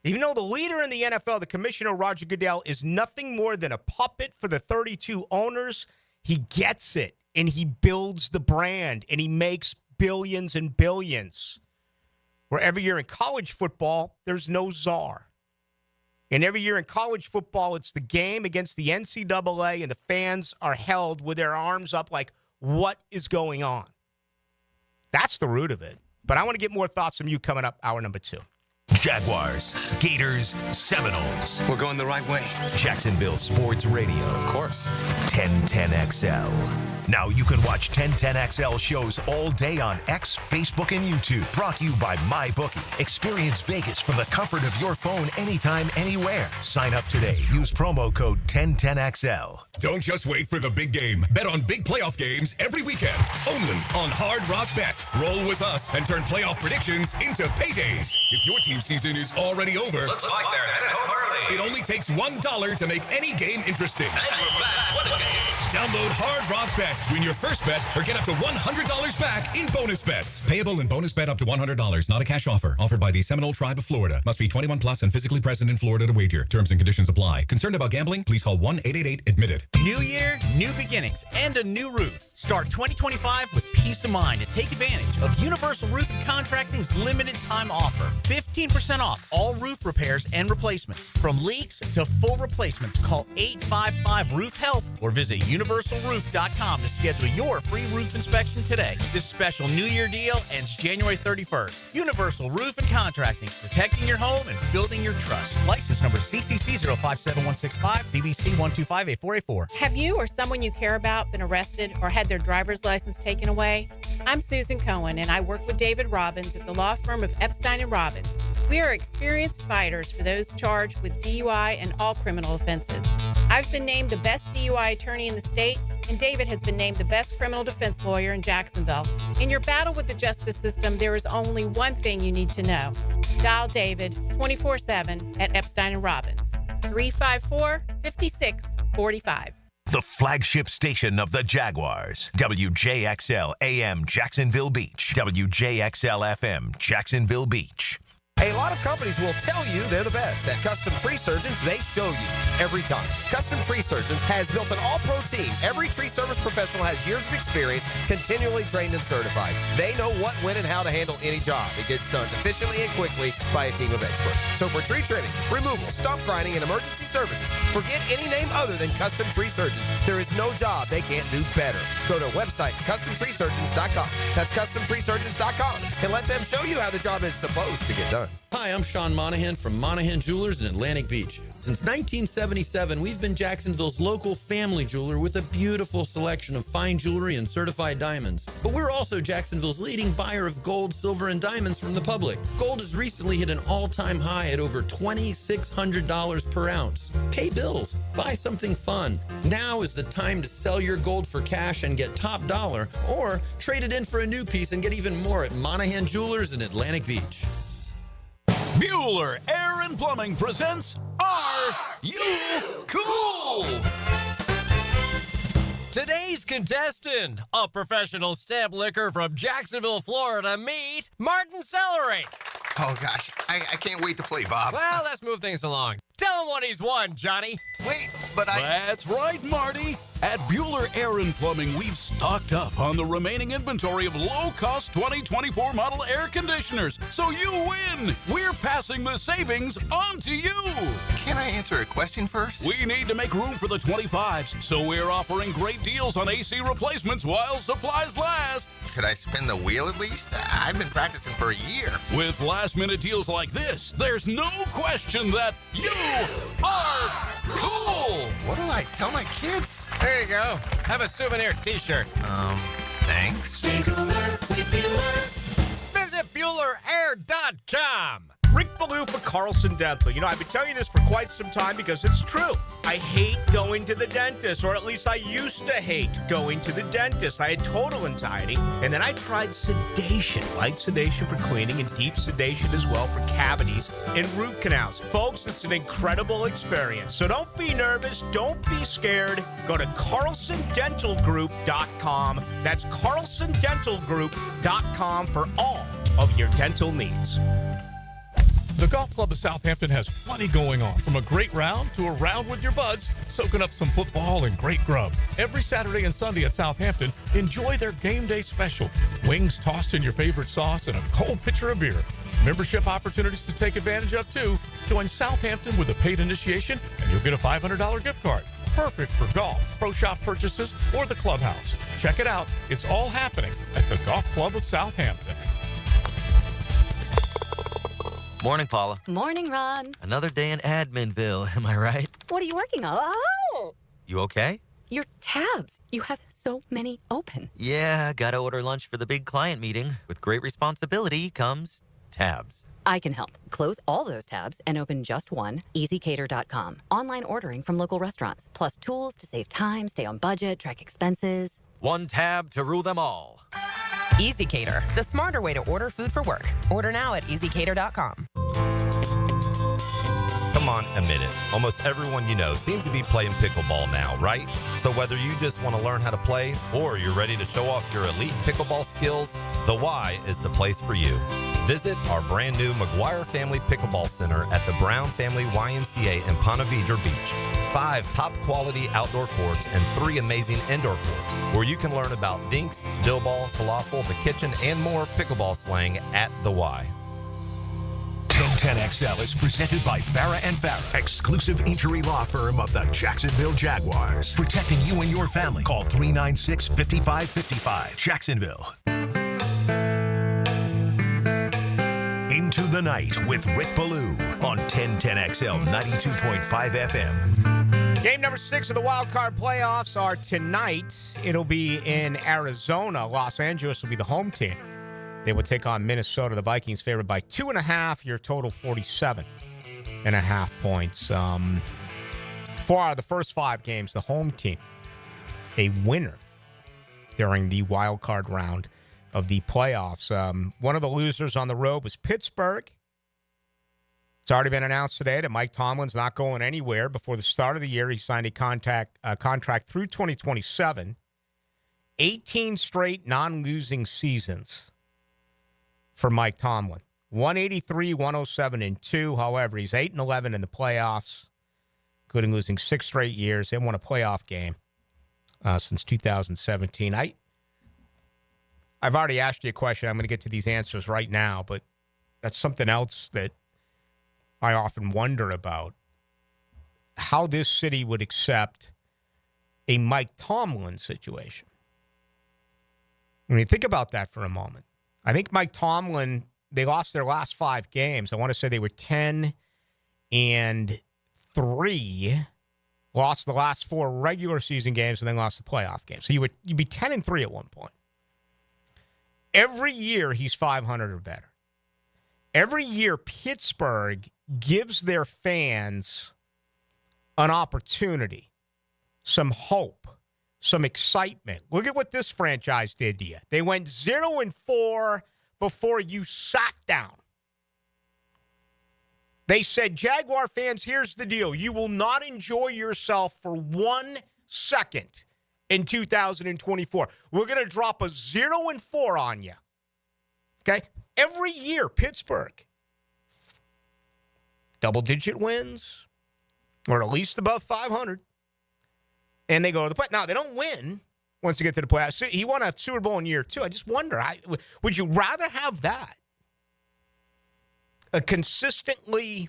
Even though the leader in the NFL, the commissioner, Roger Goodell, is nothing more than a puppet for the 32 owners, he gets it, and he builds the brand, and he makes billions and billions. Where every year in college football, there's no czar. And every year in college football, it's the game against the NCAA, and the fans are held with their arms up like, what is going on? That's the root of it. But I want to get more thoughts from you coming up, hour number 2. Jaguars, Gators, Seminoles. We're going the right way. Jacksonville Sports Radio. Of course. 1010XL. Now you can watch 1010XL shows all day on X, Facebook, and YouTube. Brought to you by MyBookie. Experience Vegas from the comfort of your phone anytime, anywhere. Sign up today. Use promo code 1010XL. Don't just wait for the big game. Bet on big playoff games every weekend. Only on Hard Rock Bet. Roll with us and turn playoff predictions into paydays. If your team's season is already over, looks like they're headed home early. It only takes $1 to make any game interesting. And we're back. What a game. Download Hard Rock Bet. Win your first bet or get up to $100 back in bonus bets. Payable in bonus bet up to $100. Not a cash offer. Offered by the Seminole Tribe of Florida. Must be 21 plus and physically present in Florida to wager. Terms and conditions apply. Concerned about gambling? Please call 1-888-ADMIT-IT. New year, new beginnings, and a new roof. Start 2025 with peace of mind and take advantage of Universal Roof and Contracting's limited time offer. 15% off all roof repairs and replacements. From leaks to full replacements, call 855-ROOF-HELP or visit universalroof.com to schedule your free roof inspection today. This special New Year deal ends January 31st. Universal Roof and Contracting, protecting your home and building your trust. License number CCC 057165, CBC 1258484. Have you or someone you care about been arrested or had their driver's license taken away? I'm Susan Cohen, and I work with David Robbins at the law firm of Epstein & Robbins. We are experienced fighters for those charged with DUI and all criminal offenses. I've been named the best DUI attorney in the state, and David has been named the best criminal defense lawyer in Jacksonville. In your battle with the justice system, there is only one thing you need to know. Dial David 24/7 at Epstein & Robbins, 354-5645. The flagship station of the Jaguars. WJXL AM Jacksonville Beach. WJXL FM Jacksonville Beach. A lot of companies will tell you they're the best. At Custom Tree Surgeons, they show you every time. Custom Tree Surgeons has built an all-pro team. Every tree service professional has years of experience, continually trained and certified. They know what, when, and how to handle any job. It gets done efficiently and quickly by a team of experts. So for tree trimming, removal, stump grinding, and emergency services, forget any name other than Custom Tree Surgeons. There is no job they can't do better. Go to our website, CustomTreeSurgeons.com. That's CustomTreeSurgeons.com, and let them show you how the job is supposed to get done. Hi, I'm Sean Monahan from Monahan Jewelers in Atlantic Beach. Since 1977, we've been Jacksonville's local family jeweler with a beautiful selection of fine jewelry and certified diamonds. But we're also Jacksonville's leading buyer of gold, silver, and diamonds from the public. Gold has recently hit an all-time high at over $2,600 per ounce. Pay bills. Buy something fun. Now is the time to sell your gold for cash and get top dollar, or trade it in for a new piece and get even more at Monahan Jewelers in Atlantic Beach. Bueller Air and Plumbing presents Are You Cool? Today's contestant, a professional stamp licker from Jacksonville, Florida, meet Martin Celery. Oh, gosh. I can't wait to play, Bob. Well, let's move things along. Tell him what he's won, Johnny. Wait, but That's right, Marty. At Bueller Air and Plumbing, we've stocked up on the remaining inventory of low-cost 2024 model air conditioners, so you win. We're passing the savings on to you. Can I answer a question first? We need to make room for the 25s, so we're offering great deals on AC replacements while supplies last. Could I spin the wheel at least? I've been practicing for a year. With last-minute deals like this, there's no question that you are cool. What do I tell my kids? There you go. Have a souvenir t-shirt. Thanks. Stay cooler with Bueller. Visit BuellerAir.com. Rick Ballou for Carlson Dental. You know, I've been telling you this for quite some time because it's true. I hate going to the dentist, or at least I used to hate going to the dentist. I had total anxiety, and then I tried sedation, light sedation for cleaning and deep sedation as well for cavities and root canals. Folks, it's an incredible experience. So don't be nervous. Don't be scared. Go to CarlsonDentalGroup.com. That's CarlsonDentalGroup.com for all of your dental needs. The Golf Club of Southampton has plenty going on, from a great round to a round with your buds, soaking up some football and great grub. Every Saturday and Sunday at Southampton, enjoy their game day special. Wings tossed in your favorite sauce and a cold pitcher of beer. Membership opportunities to take advantage of, too. Join Southampton with a paid initiation, and you'll get a $500 gift card. Perfect for golf, pro shop purchases, or the clubhouse. Check it out. It's all happening at the Golf Club of Southampton. Morning, Paula. Morning, Ron. Another day in Adminville, am I right? What are you working on? Oh! You okay? Your tabs. You have so many open. Yeah, gotta order lunch for the big client meeting. With great responsibility comes tabs. I can help. Close all those tabs and open just one, EasyCater.com. Online ordering from local restaurants, plus tools to save time, stay on budget, track expenses. One tab to rule them all. EasyCater, the smarter way to order food for work. Order now at EasyCater.com. Come on, admit it. Almost everyone you know seems to be playing pickleball now, right? So whether you just want to learn how to play or you're ready to show off your elite pickleball skills, the Y is the place for you. Visit our brand new McGuire Family Pickleball Center at the Brown Family YMCA in Ponte Vedra Beach. 5 top quality outdoor courts and 3 amazing indoor courts where you can learn about dinks, dill ball, falafel, the kitchen, and more pickleball slang at the Y. 1010XL is presented by Farah & Farah, exclusive injury law firm of the Jacksonville Jaguars. Protecting you and your family. Call 396-5555. Jacksonville. Into the Night with Rick Ballou on 1010XL 92.5 FM. Game number 6 of the wild card playoffs are tonight. It'll be in Arizona. Los Angeles will be the home team. They will take on Minnesota. The Vikings favored by 2.5. Your total 47.5 points. 4 out of the first 5 games, the home team, a winner during the wild card round of the playoffs. One of the losers on the road was Pittsburgh. It's already been announced today that Mike Tomlin's not going anywhere. Before the start of the year, he signed a contract through 2027. 18 straight non-losing seasons for Mike Tomlin. 183, 107, and 2. However, he's 8-11 in the playoffs, including losing 6 straight years. They won a playoff game since 2017. I've already asked you a question. I'm going to get to these answers right now, but that's something else that I often wonder about. How this city would accept a Mike Tomlin situation. I mean, think about that for a moment. I think Mike Tomlin, they lost their last 5 games. I want to say they were 10-3, lost the last 4 regular season games, and then lost the playoff game. So you'd be 10-3 at one point. Every year, he's 500 or better. Every year, Pittsburgh gives their fans an opportunity, some hope, some excitement. Look at what this franchise did to you. They went 0-4 before you sat down. They said, Jaguar fans, here's the deal. You will not enjoy yourself for 1 second in 2024. We're going to drop a 0-4 on you. Okay? Every year, Pittsburgh, double-digit wins, or at least above 500. And they go to the playoffs. Now, they don't win once they get to the playoffs. He won a Super Bowl in year 2. I just wonder, would you rather have that? A consistently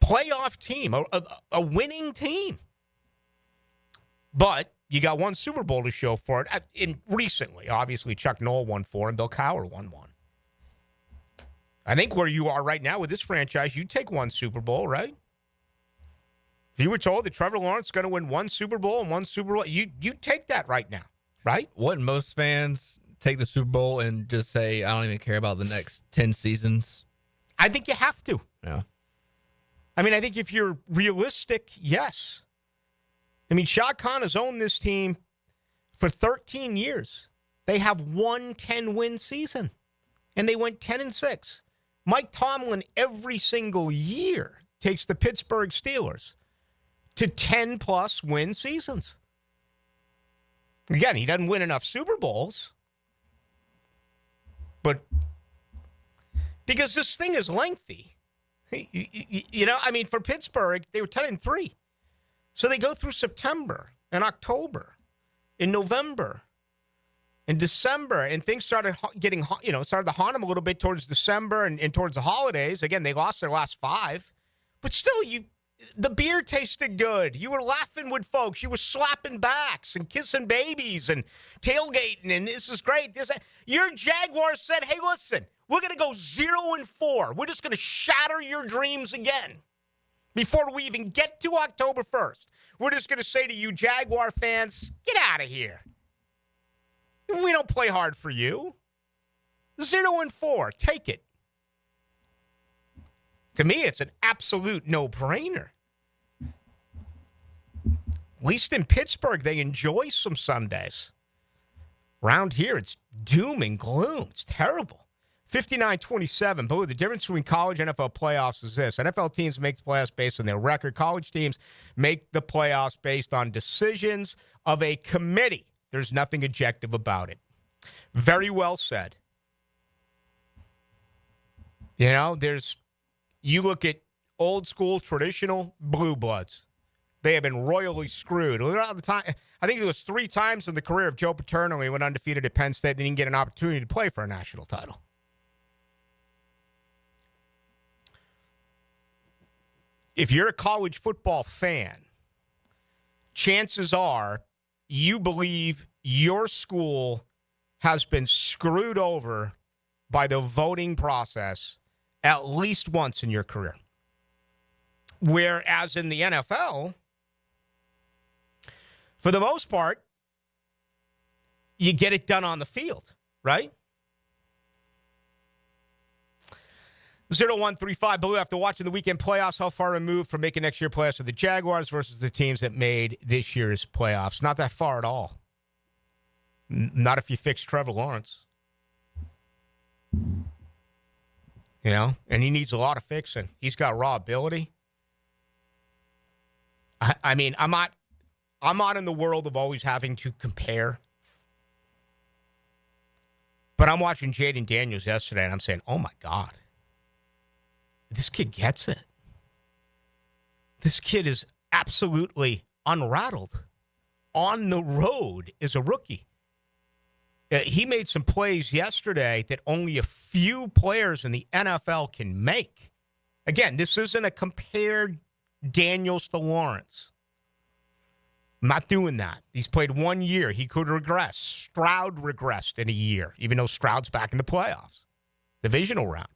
playoff team, a winning team. But you got 1 Super Bowl to show for it. Recently, obviously, Chuck Noll won 4 and Bill Cowher won 1. I think where you are right now with this franchise, you take 1 Super Bowl, right? If you were told that Trevor Lawrence is going to win 1 Super Bowl and 1 Super Bowl, you take that right now, right? Wouldn't most fans take the Super Bowl and just say, I don't even care about the next 10 seasons? I think you have to. Yeah. I mean, I think if you're realistic, yes. I mean, Shad Khan has owned this team for 13 years. They have 1 10-win season, and they went 10-6. Mike Tomlin every single year takes the Pittsburgh Steelers to 10-plus win seasons. Again, he doesn't win enough Super Bowls, but because this thing is lengthy. You know, I mean, for Pittsburgh, they were 10-3. So they go through September and October and November and December, and things started getting, started to haunt them a little bit towards December and towards the holidays. Again, they lost their last 5. But still, the beer tasted good. You were laughing with folks. You were slapping backs and kissing babies and tailgating, and this is great. Your Jaguars said, hey, listen, we're going to go 0-4. We're just going to shatter your dreams again. Before we even get to October 1st, we're just going to say to you, Jaguar fans, get out of here. We don't play hard for you. 0-4. Take it. To me, it's an absolute no-brainer. At least in Pittsburgh, they enjoy some Sundays. Around here, it's doom and gloom. It's terrible. 59-27. Ballou, the difference between college and NFL playoffs is this. NFL teams make the playoffs based on their record. College teams make the playoffs based on decisions of a committee. There's nothing objective about it. Very well said. You know, you look at old school traditional blue bloods. They have been royally screwed. Look at all the time. I think it was 3 times in the career of Joe Paterno when he went undefeated at Penn State. They didn't get an opportunity to play for a national title. If you're a college football fan, chances are you believe your school has been screwed over by the voting process at least once in your career. Whereas in the NFL, for the most part, you get it done on the field, right? 0135 Ballou, after watching the weekend playoffs, how far removed from making next year playoffs are the Jaguars versus the teams that made this year's playoffs? Not that far at all. Not if you fix Trevor Lawrence. You know, and he needs a lot of fixing. He's got raw ability. I mean, I'm not in the world of always having to compare. But I'm watching Jaden Daniels yesterday, and I'm saying, oh, my God. This kid gets it. This kid is absolutely unrattled. On the road as a rookie. He made some plays yesterday that only a few players in the NFL can make. Again, this isn't a compared Daniels to Lawrence. I'm not doing that. He's played 1 year. He could regress. Stroud regressed in a year, even though Stroud's back in the playoffs. Divisional round.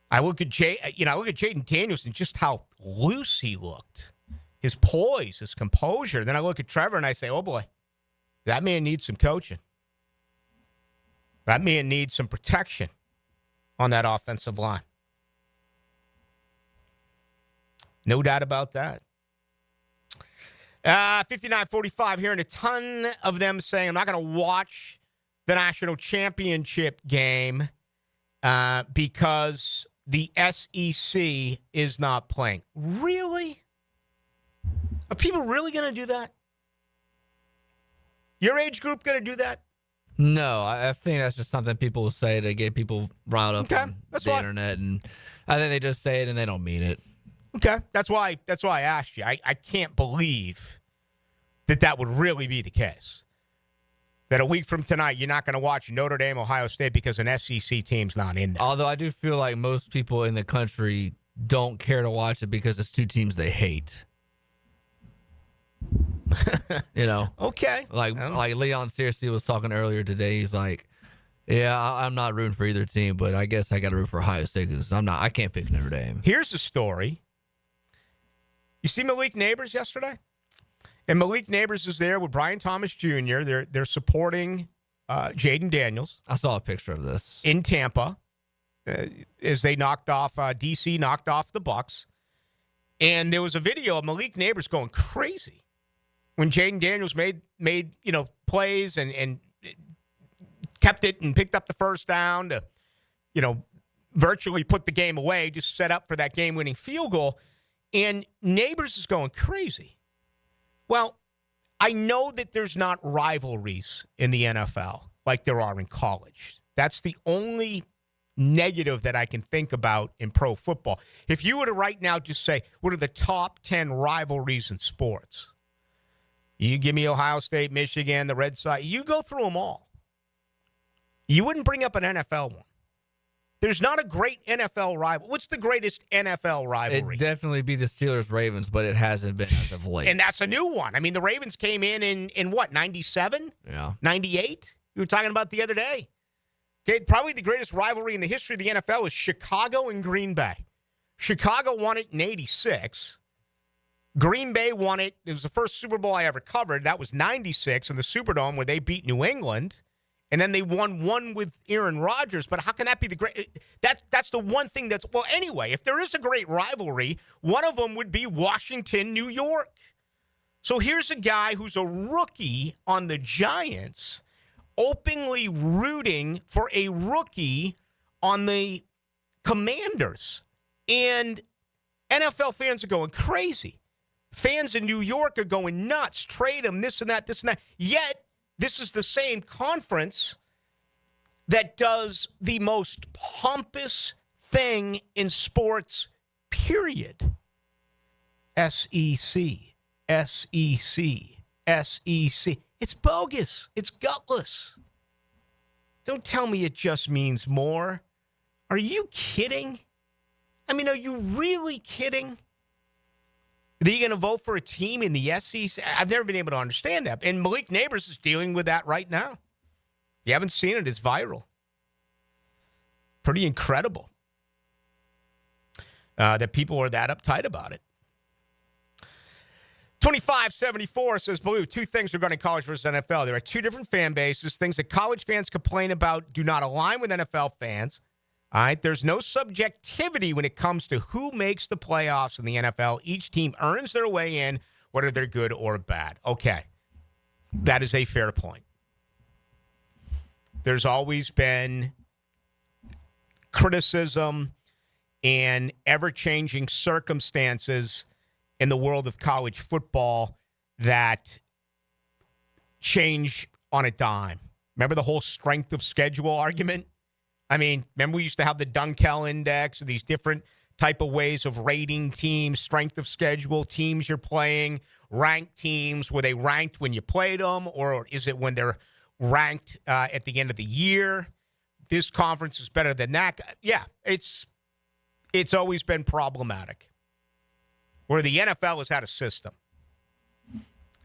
I look at Jaden Daniels and just how loose he looked. His poise, his composure. Then I look at Trevor and I say, oh, boy, that man needs some coaching. That man needs some protection on that offensive line. No doubt about that. 59-45, hearing a ton of them saying, I'm not going to watch the national championship game because the SEC is not playing. Really? Are people really going to do that? Your age group going to do that? No, I think that's just something people will say to get people riled up on the internet, and I think they just say it and they don't mean it. Okay, that's why I asked you. I can't believe that would really be the case. That a week from tonight, you're not going to watch Notre Dame, Ohio State because an SEC team's not in there. Although I do feel like most people in the country don't care to watch it because it's 2 teams they hate. You know? Okay. Like Leon seriously was talking earlier today. He's like, yeah, I'm not rooting for either team, but I guess I got to root for Ohio State because I can't pick Notre Dame. Here's the story. You see Malik Neighbors yesterday? And Malik Neighbors is there with Brian Thomas Jr. They're supporting Jaden Daniels. I saw a picture of this. In Tampa as they knocked off, D.C. knocked off the Bucks. And there was a video of Malik Neighbors going crazy when Jaden Daniels made plays and kept it and picked up the first down to, virtually put the game away, just set up for that game-winning field goal. And Neighbors is going crazy. Well, I know that there's not rivalries in the NFL like there are in college. That's the only negative that I can think about in pro football. If you were to right now just say, what are the top 10 rivalries in sports? You give me Ohio State, Michigan, the Red Sox. You go through them all. You wouldn't bring up an NFL one. There's not a great NFL rival. What's the greatest NFL rivalry? It'd definitely be the Steelers-Ravens, but it hasn't been as of late. And that's a new one. I mean, the Ravens came in what, 97? Yeah. 98? We were talking about the other day. Okay, probably the greatest rivalry in the history of the NFL is Chicago and Green Bay. Chicago won it in 86. Green Bay won it. It was the first Super Bowl I ever covered. That was 96 in the Superdome where they beat New England. And then they won one with Aaron Rodgers. But how can that be the great? That's the one thing that's, well, anyway, if there is a great rivalry, one of them would be Washington, New York. So here's a guy who's a rookie on the Giants openly rooting for a rookie on the Commanders. And NFL fans are going crazy. Fans in New York are going nuts. Trade him, this and that, this and that. Yet, this is the same conference that does the most pompous thing in sports, period. SEC. It's bogus. It's gutless. Don't tell me it just means more. Are you kidding? I mean, are you really kidding? Are you going to vote for a team in the SEC? I've never been able to understand that. And Malik Neighbors is dealing with that right now. If you haven't seen it, it's viral. Pretty incredible that people are that uptight about it. 2574 says, Ballou, two things regarding college versus NFL. There are two different fan bases. Things that college fans complain about do not align with NFL fans. All right, there's no subjectivity when it comes to who makes the playoffs in the NFL. Each team earns their way in, whether they're good or bad. Okay, that is a fair point. There's always been criticism and ever-changing circumstances in the world of college football that change on a dime. Remember the whole strength of schedule argument? I mean, remember we used to have the Dunkel Index and these different type of ways of rating teams, strength of schedule, teams you're playing, ranked teams. Were they ranked when you played them, or is it when they're ranked at the end of the year? This conference is better than that. Yeah, it's always been problematic. Where the NFL has had a system.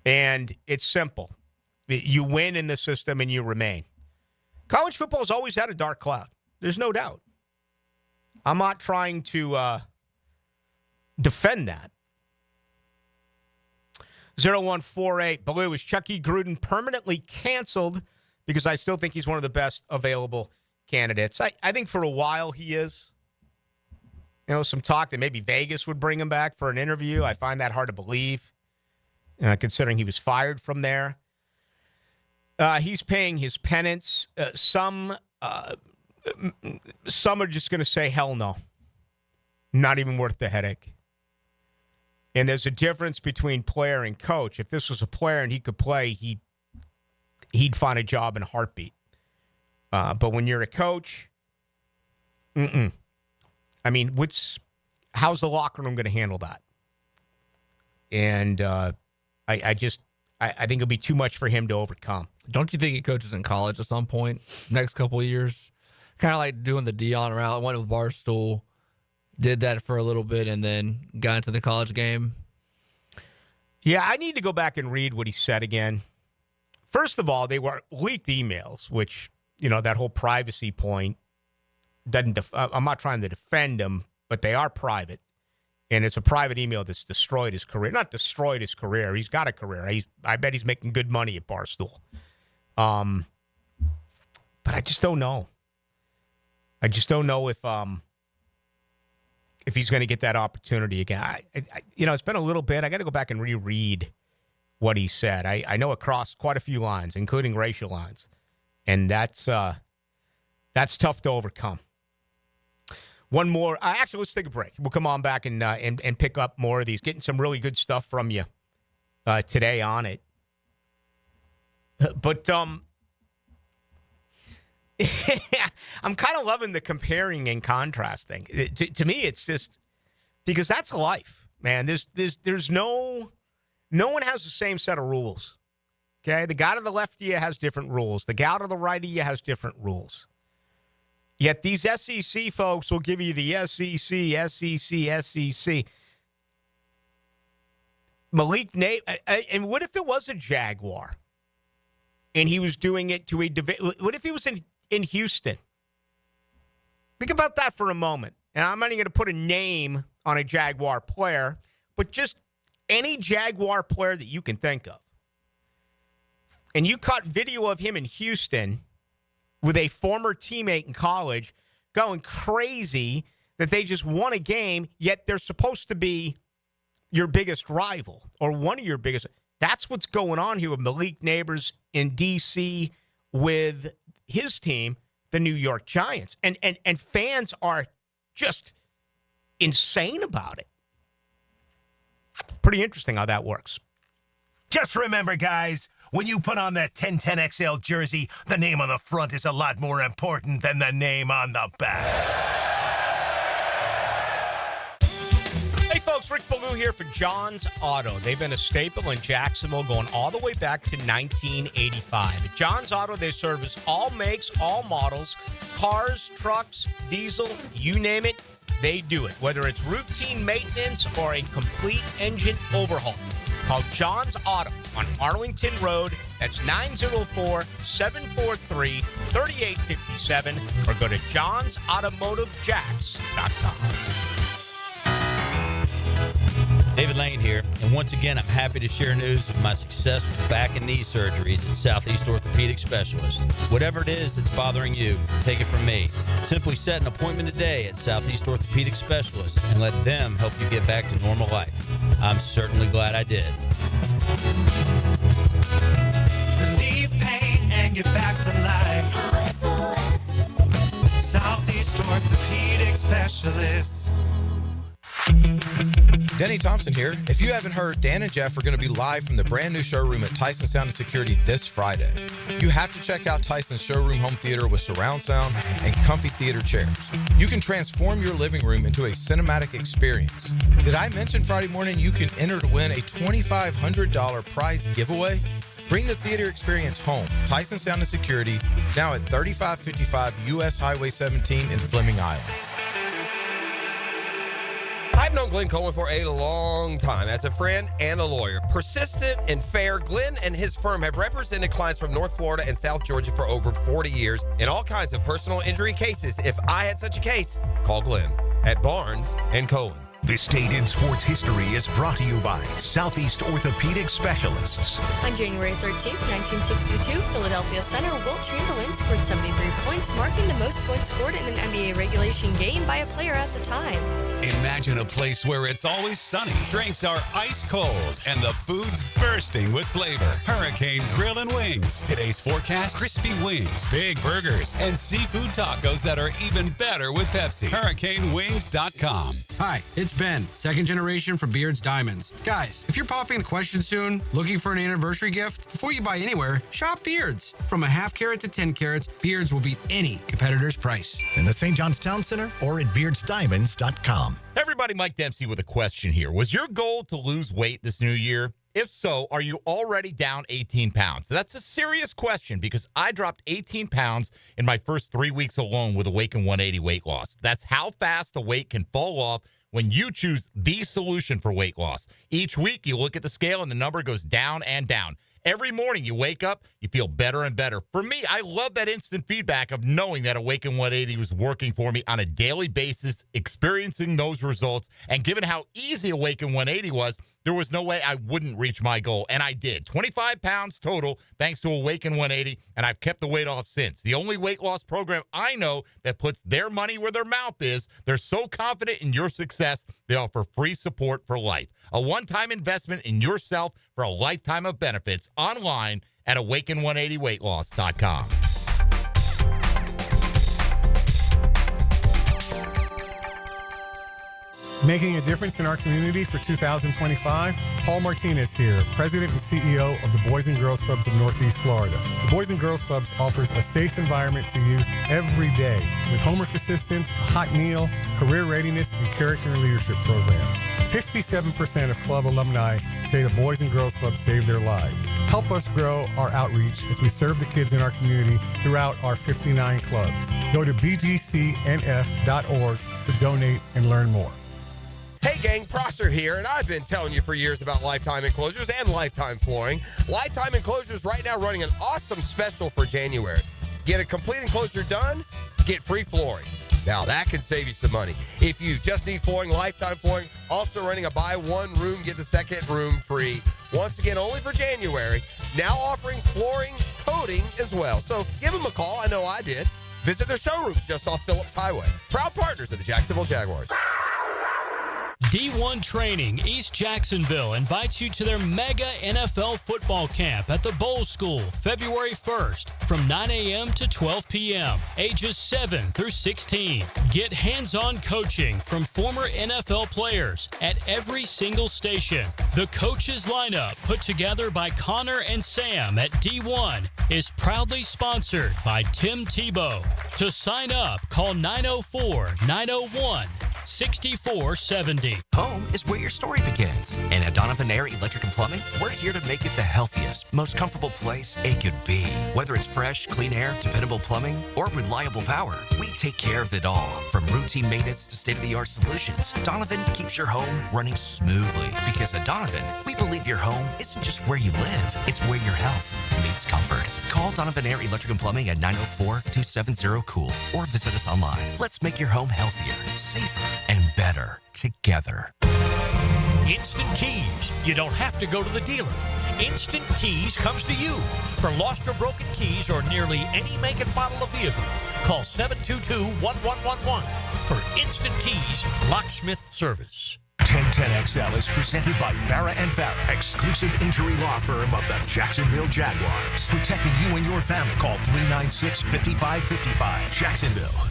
And it's simple. You win in the system and you remain. College football has always had a dark cloud. There's no doubt. I'm not trying to defend that. 0148, Ballou, is Chucky Gruden permanently canceled? Because I still think he's one of the best available candidates. I think for a while he is. You know, some talk that maybe Vegas would bring him back for an interview. I find that hard to believe, considering he was fired from there. He's paying his penance. Some are just going to say, hell no. Not even worth the headache. And there's a difference between player and coach. If this was a player and he could play, he'd find a job in a heartbeat. But when you're a coach, I mean, how's the locker room going to handle that? And I think it'll be too much for him to overcome. Don't you think he coaches in college at some point, next couple of years? Kind of like doing the Dion route. Went with Barstool, did that for a little bit, and then got into the college game. Yeah, I need to go back and read what he said again. First of all, they were leaked emails, which, you know, that whole privacy point doesn't. I'm not trying to defend him, but they are private. And it's a private email that's destroyed his career. Not destroyed his career. He's got a career. I bet he's making good money at Barstool. But I just don't know. I just don't know if he's going to get that opportunity again. It's been a little bit. I got to go back and reread what he said. I know across quite a few lines, including racial lines. And that's tough to overcome. One more. Actually, let's take a break. We'll come on back and pick up more of these. Getting some really good stuff from you today on it. But I'm kind of loving the comparing and contrasting. To me, it's just because that's life, man. There's no one has the same set of rules. Okay, the guy to the left of you has different rules. The guy to the right of you has different rules. Yet these SEC folks will give you the SEC. Malik Nate, and what if it was a Jaguar? And he was doing it to what if he was in Houston? Think about that for a moment. And I'm not even going to put a name on a Jaguar player, but just any Jaguar player that you can think of. And you caught video of him in Houston with a former teammate in college going crazy that they just won a game, yet they're supposed to be your biggest rival or one of your biggest. That's what's going on here with Malik Neighbors in D.C. with his team, the New York Giants. And fans are just insane about it. Pretty interesting how that works. Just remember, guys, when you put on that 1010XL jersey, the name on the front is a lot more important than the name on the back. Hey, folks, Rick Ballou here for John's Auto. They've been a staple in Jacksonville going all the way back to 1985. At John's Auto, they service all makes, all models, cars, trucks, diesel, you name it, they do it. Whether it's routine maintenance or a complete engine overhaul. Call John's Auto on Arlington Road. That's 904-743-3857 or go to johnsautomotivejacks.com. David Lane here, and once again, I'm happy to share news of my success with back and knee surgeries at Southeast Orthopedic Specialist. Whatever it is that's bothering you, take it from me. Simply set an appointment today at Southeast Orthopedic Specialist and let them help you get back to normal life. I'm certainly glad I did. Relieve pain and get back to life. Southeast Orthopedic Specialists. Denny Thompson here. If you haven't heard, Dan and Jeff are going to be live from the brand new showroom at Tyson Sound and Security this Friday. You have to check out Tyson's showroom home theater with surround sound and comfy theater chairs. You can transform your living room into a cinematic experience. Did I mention Friday morning you can enter to win a $2,500 prize giveaway? Bring the theater experience home. Tyson Sound and Security, now at 3555 U.S. Highway 17 in Fleming Island. I've known Glenn Cohen for a long time as a friend and a lawyer. Persistent and fair, Glenn and his firm have represented clients from North Florida and South Georgia for over 40 years in all kinds of personal injury cases. If I had such a case, call Glenn at Barnes & Cohen. This Date in Sports History is brought to you by Southeast Orthopedic Specialists. On January 13th, 1962, Philadelphia center Wilt Chamberlain scored 73 points, marking the most points scored in an NBA regulation game by a player at the time. Imagine a place where it's always sunny, drinks are ice cold, and the food's bursting with flavor. Hurricane Grill and Wings. Today's forecast, crispy wings, big burgers, and seafood tacos that are even better with Pepsi. HurricaneWings.com. Hi, it's Ben, second generation from Beard's Diamonds. Guys, if you're popping a question soon, looking for an anniversary gift, before you buy anywhere, shop Beard's. From a half carat to 10 carats, Beard's will beat any competitor's price. In the St. John's Town Center or at beardsdiamonds.com. Everybody, Mike Dempsey with a question here. Was your goal to lose weight this new year? If so, are you already down 18 pounds? That's a serious question because I dropped 18 pounds in my first 3 weeks alone with Awaken 180 weight loss. That's how fast the weight can fall off when you choose the solution for weight loss. Each week, you look at the scale and the number goes down and down. Every morning you wake up, you feel better and better. For me, I love that instant feedback of knowing that Awaken 180 was working for me on a daily basis, experiencing those results. And given how easy Awaken 180 was, there was no way I wouldn't reach my goal. And I did. 25 pounds total thanks to Awaken 180, and I've kept the weight off since. The only weight loss program I know that puts their money where their mouth is. They're so confident in your success, they offer free support for life. A one-time investment in yourself for a lifetime of benefits online at awaken180weightloss.com. Making a difference in our community for 2025, Paul Martinez here, President and CEO of the Boys and Girls Clubs of Northeast Florida. The Boys and Girls Clubs offers a safe environment to youth every day with homework assistance, a hot meal, career readiness, and character and leadership programs. 57% of club alumni say the Boys and Girls Club saved their lives. Help us grow our outreach as we serve the kids in our community throughout our 59 clubs. Go to bgcnf.org to donate and learn more. Hey gang, Prosser here, and I've been telling you for years about Lifetime Enclosures and Lifetime Flooring. Lifetime Enclosures right now running an awesome special for January. Get a complete enclosure done, get free flooring. Now that can save you some money. If you just need flooring, Lifetime Flooring also running a buy one room, get the second room free. Once again, only for January. Now offering flooring coating as well. So give them a call. I know I did. Visit their showrooms just off Phillips Highway. Proud partners of the Jacksonville Jaguars. D1 Training East Jacksonville invites you to their mega NFL football camp at the Bowl School February 1st from 9 a.m. to 12 p.m. Ages 7 through 16. Get hands-on coaching from former NFL players at every single station. The coaches lineup put together by Connor and Sam at D1 is proudly sponsored by Tim Tebow. To sign up, call 904-901-6470. Home is where your story begins. And at Donovan Air Electric and Plumbing, we're here to make it the healthiest, most comfortable place it could be. Whether it's fresh, clean air, dependable plumbing, or reliable power, we take care of it all. From routine maintenance to state-of-the-art solutions, Donovan keeps your home running smoothly. Because at Donovan, we believe your home isn't just where you live, it's where your health meets comfort. Call Donovan Air Electric and Plumbing at 904-270-COOL or visit us online. Let's make your home healthier, safer, and better together. Instant Keys. You don't have to go to the dealer. Instant Keys comes to you. For lost or broken keys or nearly any make and model of vehicle, call 722-1111 for Instant Keys Locksmith Service. 1010XL is presented by Farah & Farah, exclusive injury law firm of the Jacksonville Jaguars. Protecting you and your family. Call 396-5555. Jacksonville.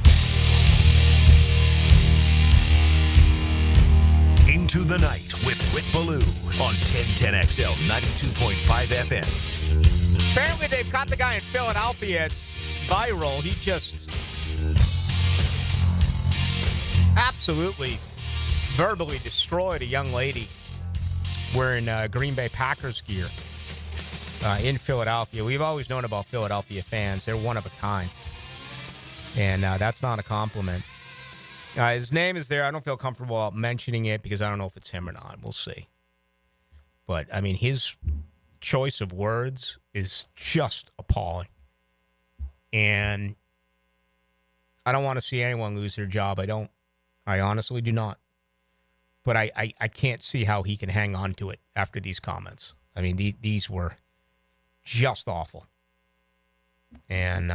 Into the Night with Rick Ballou on 1010XL 92.5 FM. Apparently they've caught the guy in Philadelphia. It's viral. He just absolutely verbally destroyed a young lady wearing Green Bay Packers gear in Philadelphia. We've always known about Philadelphia fans. They're one of a kind. And that's not a compliment. His name is there. I don't feel comfortable mentioning it because I don't know if it's him or not. We'll see. But, I mean, his choice of words is just appalling. And I don't want to see anyone lose their job. I honestly do not. But I can't see how he can hang on to it after these comments. I mean, these were just awful. And,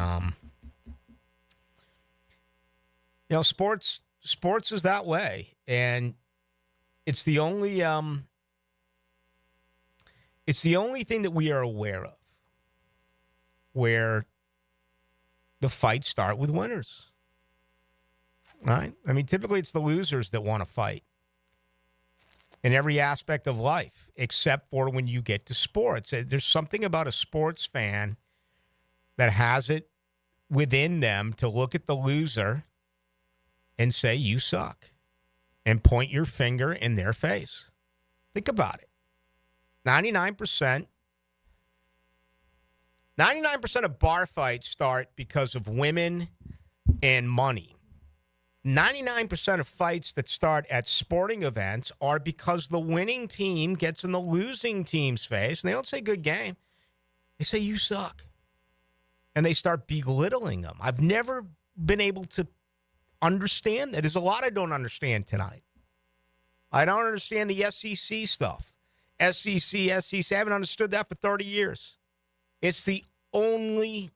sports is that way. And it's the only thing that we are aware of where the fights start with winners. Right? I mean, typically it's the losers that want to fight in every aspect of life, except for when you get to sports. There's something about a sports fan that has it within them to look at the loser and say, you suck, and point your finger in their face. Think about it. 99% of bar fights start because of women and money. 99% of fights that start at sporting events are because the winning team gets in the losing team's face, and they don't say good game. They say you suck. And they start belittling them. I've never been able to understand that. There's a lot I don't understand tonight. I don't understand the SEC stuff. SEC. I haven't understood that for 30 years. It's the only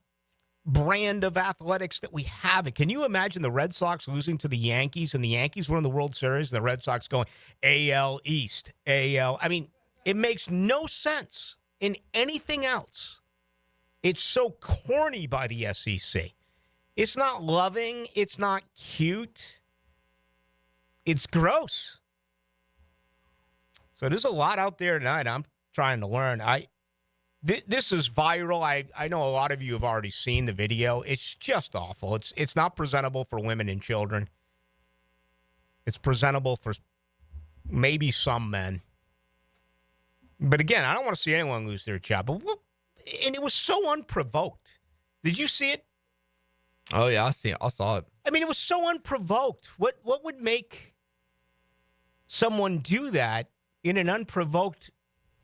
brand of athletics that we have. Can you imagine the Red Sox losing to the Yankees and the Yankees winning the World Series and the Red Sox going AL East, AL? I mean, it makes no sense in anything else. It's so corny by the SEC. It's not loving. It's not cute. It's gross. So there's a lot out there tonight I'm trying to learn. This is viral. I know a lot of you have already seen the video. It's just awful. It's not presentable for women and children. It's presentable for maybe some men. But again, I don't want to see anyone lose their job. And it was so unprovoked. Did you see it? Oh, yeah, I saw it. I mean, it was so unprovoked. What would make someone do that in an unprovoked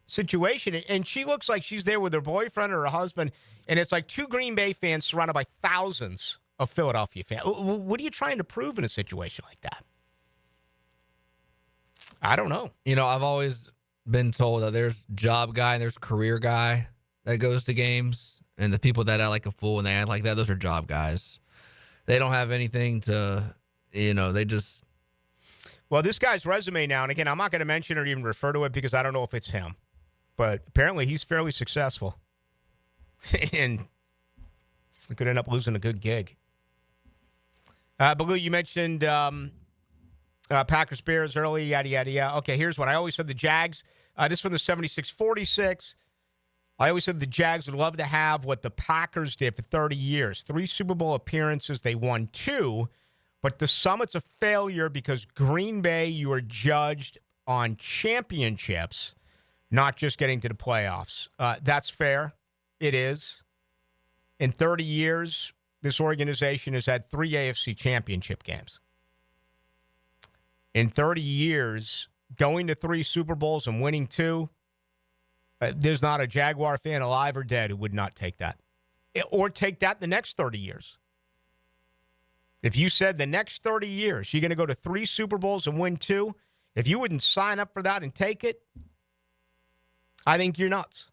situation? And she looks like she's there with her boyfriend or her husband, and it's like two Green Bay fans surrounded by thousands of Philadelphia fans. What are you trying to prove in a situation like that? I don't know. I've always been told that there's job guy and there's career guy that goes to games. And the people that act like a fool and they act like that, those are job guys. They don't have anything to, they just. Well, this guy's resume now, and again, I'm not going to mention or even refer to it because I don't know if it's him. But apparently he's fairly successful. And we could end up losing a good gig. Ballou, you mentioned Packers-Bears early, yada, yada, yada. Okay, here's what I always said. The Jags, this from the 76-46. I always said the Jags would love to have what the Packers did for 30 years. 3 Super Bowl appearances. They won 2. But to some, it's a failure because Green Bay, you are judged on championships, not just getting to the playoffs. That's fair. It is. In 30 years, this organization has had 3 AFC championship games. In 30 years, going to 3 Super Bowls and winning 2, there's not a Jaguar fan alive or dead who would not take that. Or take that the next 30 years. If you said the next 30 years, you're going to go to 3 Super Bowls and win 2, if you wouldn't sign up for that and take it, I think you're nuts.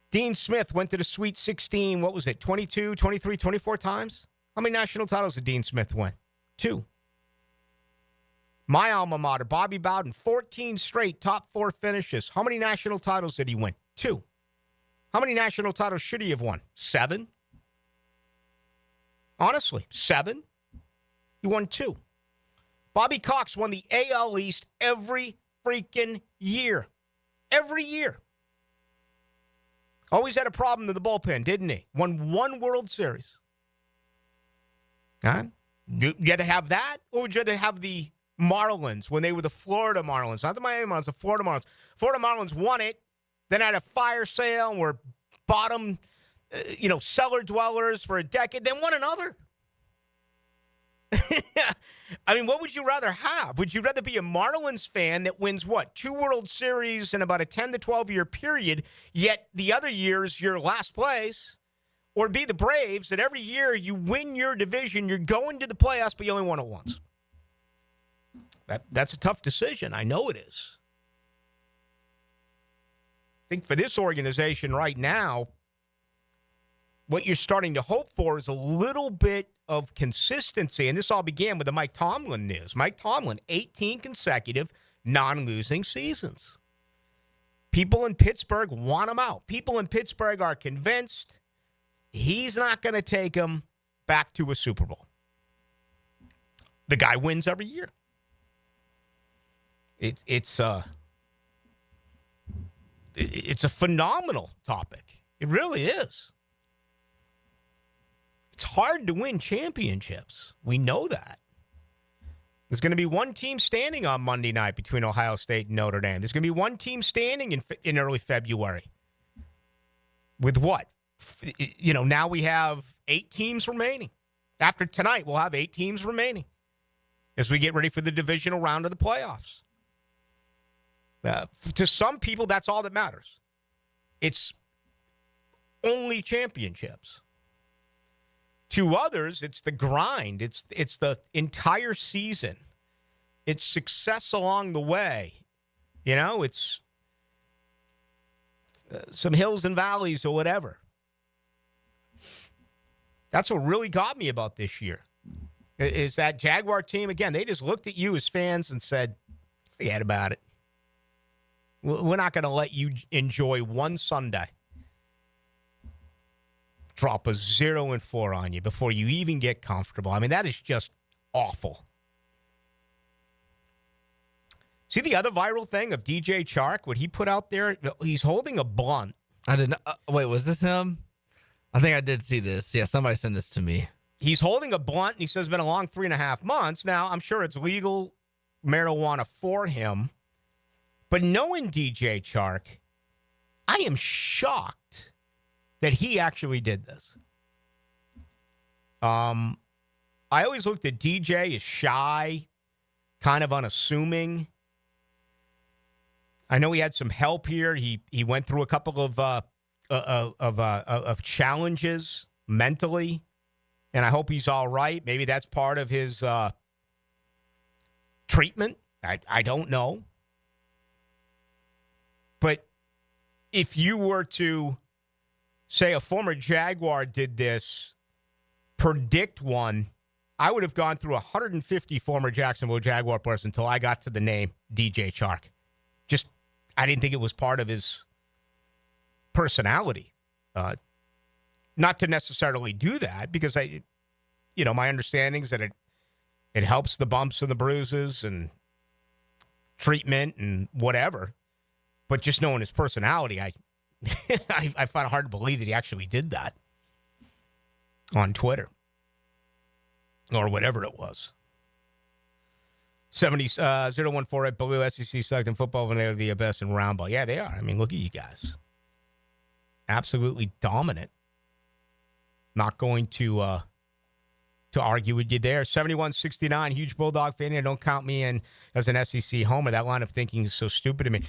Dean Smith went to the Sweet 16, 22, 23, 24 times? How many national titles did Dean Smith win? 2. My alma mater, Bobby Bowden, 14 straight top 4 finishes. How many national titles did he win? 2. How many national titles should he have won? 7. Honestly, 7. He won 2. Bobby Cox won the AL East every freaking year. Every year. Always had a problem in the bullpen, didn't he? Won 1 World Series. Huh? You had to have that, or would you rather have the Marlins when they were the Florida Marlins? Not the Miami Marlins, the Florida Marlins. Florida Marlins won it, then had a fire sale and were bottom, cellar dwellers for a decade, then won another. I mean, what would you rather have? Would you rather be a Marlins fan that wins, 2 World Series in about a 10 to 12-year period, yet the other years you're last place? Or be the Braves that every year you win your division, you're going to the playoffs, but you only won it once? That's a tough decision. I know it is. I think for this organization right now, what you're starting to hope for is a little bit of consistency. And this all began with the Mike Tomlin news. Mike Tomlin, 18 consecutive non-losing seasons. People in Pittsburgh want him out. People in Pittsburgh are convinced he's not going to take them back to a Super Bowl. The guy wins every year. It's a phenomenal topic. It really is. It's hard to win championships. We know that. There's going to be one team standing on Monday night between Ohio State and Notre Dame. There's going to be one team standing in early February. With what? Now we have 8 teams remaining. After tonight, we'll have 8 teams remaining as we get ready for the divisional round of the playoffs. To some people, that's all that matters. It's only championships. To others, it's the grind. It's the entire season. It's success along the way. It's some hills and valleys or whatever. That's what really got me about this year. Is that Jaguar team, again, they just looked at you as fans and said, forget about it. We're not going to let you enjoy one Sunday. Drop a 0-4 on you before you even get comfortable. I mean, that is just awful. See the other viral thing of DJ Chark, what he put out there? He's holding a blunt. I didn't. Wait, was this him? I think I did see this. Yeah, somebody sent this to me. He's holding a blunt, and he says it's been a long 3.5 months. Now, I'm sure it's legal marijuana for him. But knowing DJ Chark, I am shocked that he actually did this. I always looked at DJ as shy, kind of unassuming. I know he had some help here. He went through a couple of challenges mentally, and I hope he's all right. Maybe that's part of his treatment. I don't know. But if you were to say a former Jaguar did this, predict one, I would have gone through 150 former Jacksonville Jaguar players until I got to the name DJ Chark. Just, I didn't think it was part of his personality. Not to necessarily do that, because my understanding is that it helps the bumps and the bruises and treatment and whatever. But just knowing his personality, I find it hard to believe that he actually did that on Twitter or whatever it was. 014 at Ballou, SEC sucked in football when they were the best in round ball. Yeah, they are. I mean, look at you guys. Absolutely dominant. Not going to argue with you there. 71-69, huge Bulldog fan here. Don't count me in as an SEC homer. That line of thinking is so stupid to me.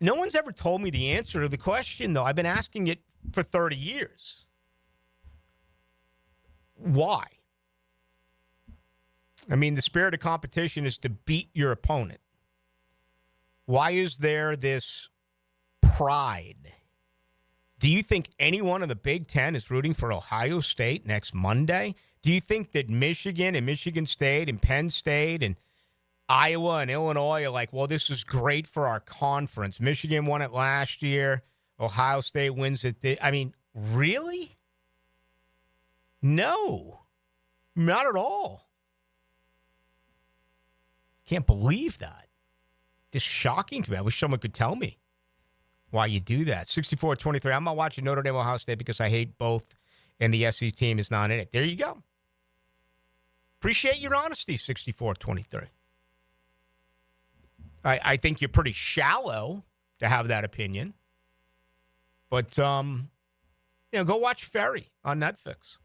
No one's ever told me the answer to the question, though. I've been asking it for 30 years. Why? I mean, the spirit of competition is to beat your opponent. Why is there this pride? Do you think anyone in the Big Ten is rooting for Ohio State next Monday? Do you think that Michigan and Michigan State and Penn State and Iowa and Illinois are like, well, this is great for our conference. Michigan won it last year. Ohio State wins it. I mean, really? No, not at all. Can't believe that. Just shocking to me. I wish someone could tell me why you do that. 64-23. I'm not watching Notre Dame, Ohio State because I hate both, and the SEC team is not in it. There you go. Appreciate your honesty, 64-23. I think you're pretty shallow to have that opinion. But, go watch Ferry on Netflix.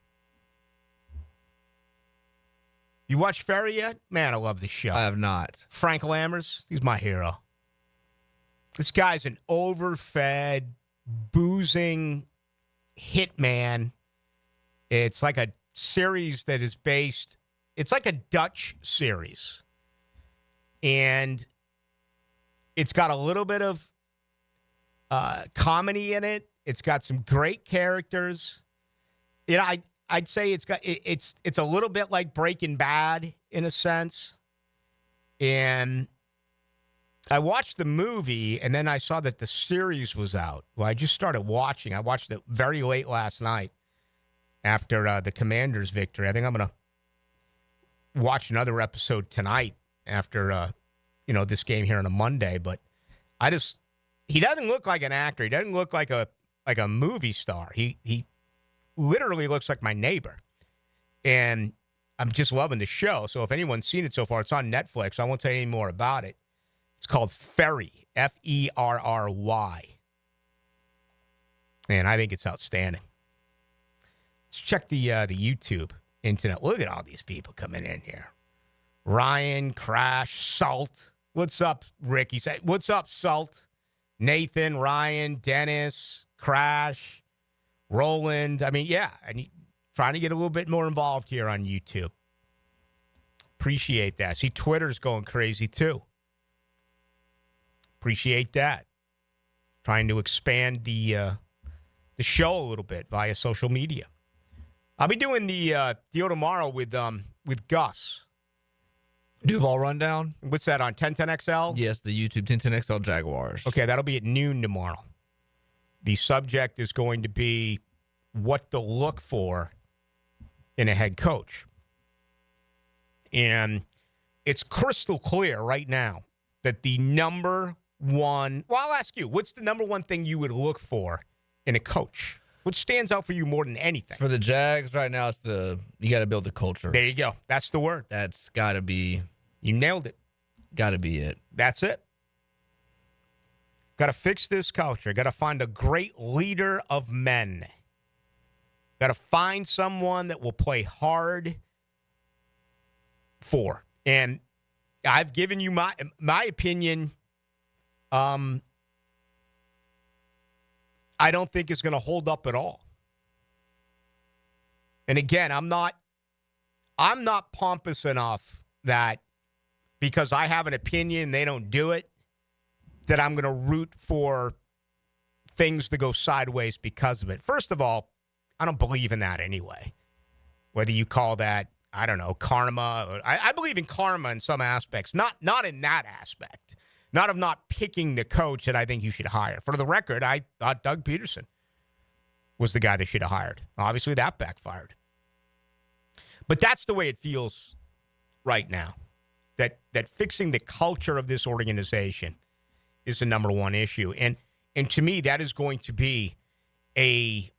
You watch Ferry yet? Man, I love this show. I have not. Frank Lammers, he's my hero. This guy's an overfed, boozing hitman. It's like a series that is based, it's like a Dutch series. And it's got a little bit of comedy in it. It's got some great characters. I'd say it's a little bit like Breaking Bad in a sense. And I watched the movie, and then I saw that the series was out. Well, I just started watching. I watched it very late last night after the Commanders' victory. I think I'm going to watch another episode tonight after, this game here on a Monday. But he doesn't look like an actor. He doesn't look like a movie star. He literally looks like my neighbor. And I'm just loving the show. So if anyone's seen it so far, it's on Netflix. I won't tell you any more about it. It's called Ferry, Ferry. And I think it's outstanding. Let's check the YouTube internet. Look at all these people coming in here. Ryan, Crash, Salt. What's up, Rick? He said, what's up, Salt? Nathan, Ryan, Dennis, Crash, Roland. I mean, yeah, and trying to get a little bit more involved here on YouTube. Appreciate that. See, Twitter's going crazy too. Appreciate that. Trying to expand the show a little bit via social media. I'll be doing the deal tomorrow with Gus. Duval Rundown? What's that on 1010XL? Yes, the YouTube 1010XL Jaguars. Okay, that'll be at noon tomorrow. The subject is going to be what to look for in a head coach. And it's crystal clear right now that the number one, well, I'll ask you, what's the number one thing you would look for in a coach? What stands out for you more than anything? For the Jags right now, it's you got to build the culture. There you go. That's the word. That's got to be. You nailed it. Got to be it. That's it. Got to fix this culture. Got to find a great leader of men. Got to find someone that will play hard for. And I've given you my opinion. I don't think it's going to hold up at all. And again, I'm not pompous enough that because I have an opinion and they don't do it, that I'm going to root for things to go sideways because of it. First of all, I don't believe in that anyway. Whether you call that I don't know, karma. I believe in karma in some aspects, not in that aspect. Not of not picking the coach that I think you should hire. For the record, I thought Doug Peterson was the guy they should have hired. Obviously, that backfired. But that's the way it feels right now, that fixing the culture of this organization is the number one issue. And to me, that is going to be a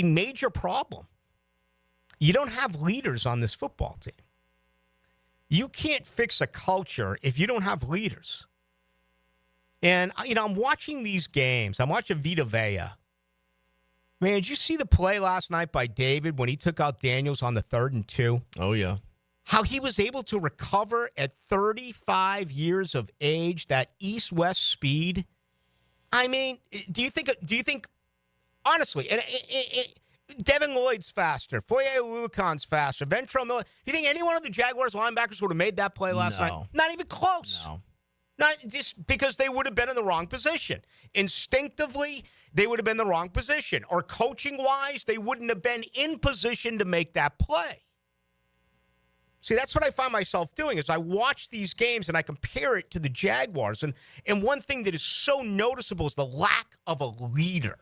major problem. You don't have leaders on this football team. You can't fix a culture if you don't have leaders. And, I'm watching these games. I'm watching Vita Vea. Man, did you see the play last night by David when he took out Daniels on the 3rd and 2? Oh, yeah. How he was able to recover at 35 years of age, that east-west speed. I mean, do you think, honestly, and Devin Lloyd's faster. Foye Oluwakon's faster. Ventrell Miller. Do you think any one of the Jaguars linebackers would have made that play last night? Not even close. No. Not just because they would have been in the wrong position. Instinctively, they would have been in the wrong position. Or coaching-wise, they wouldn't have been in position to make that play. See, that's what I find myself doing is I watch these games and I compare it to the Jaguars. And one thing that is so noticeable is the lack of a leader.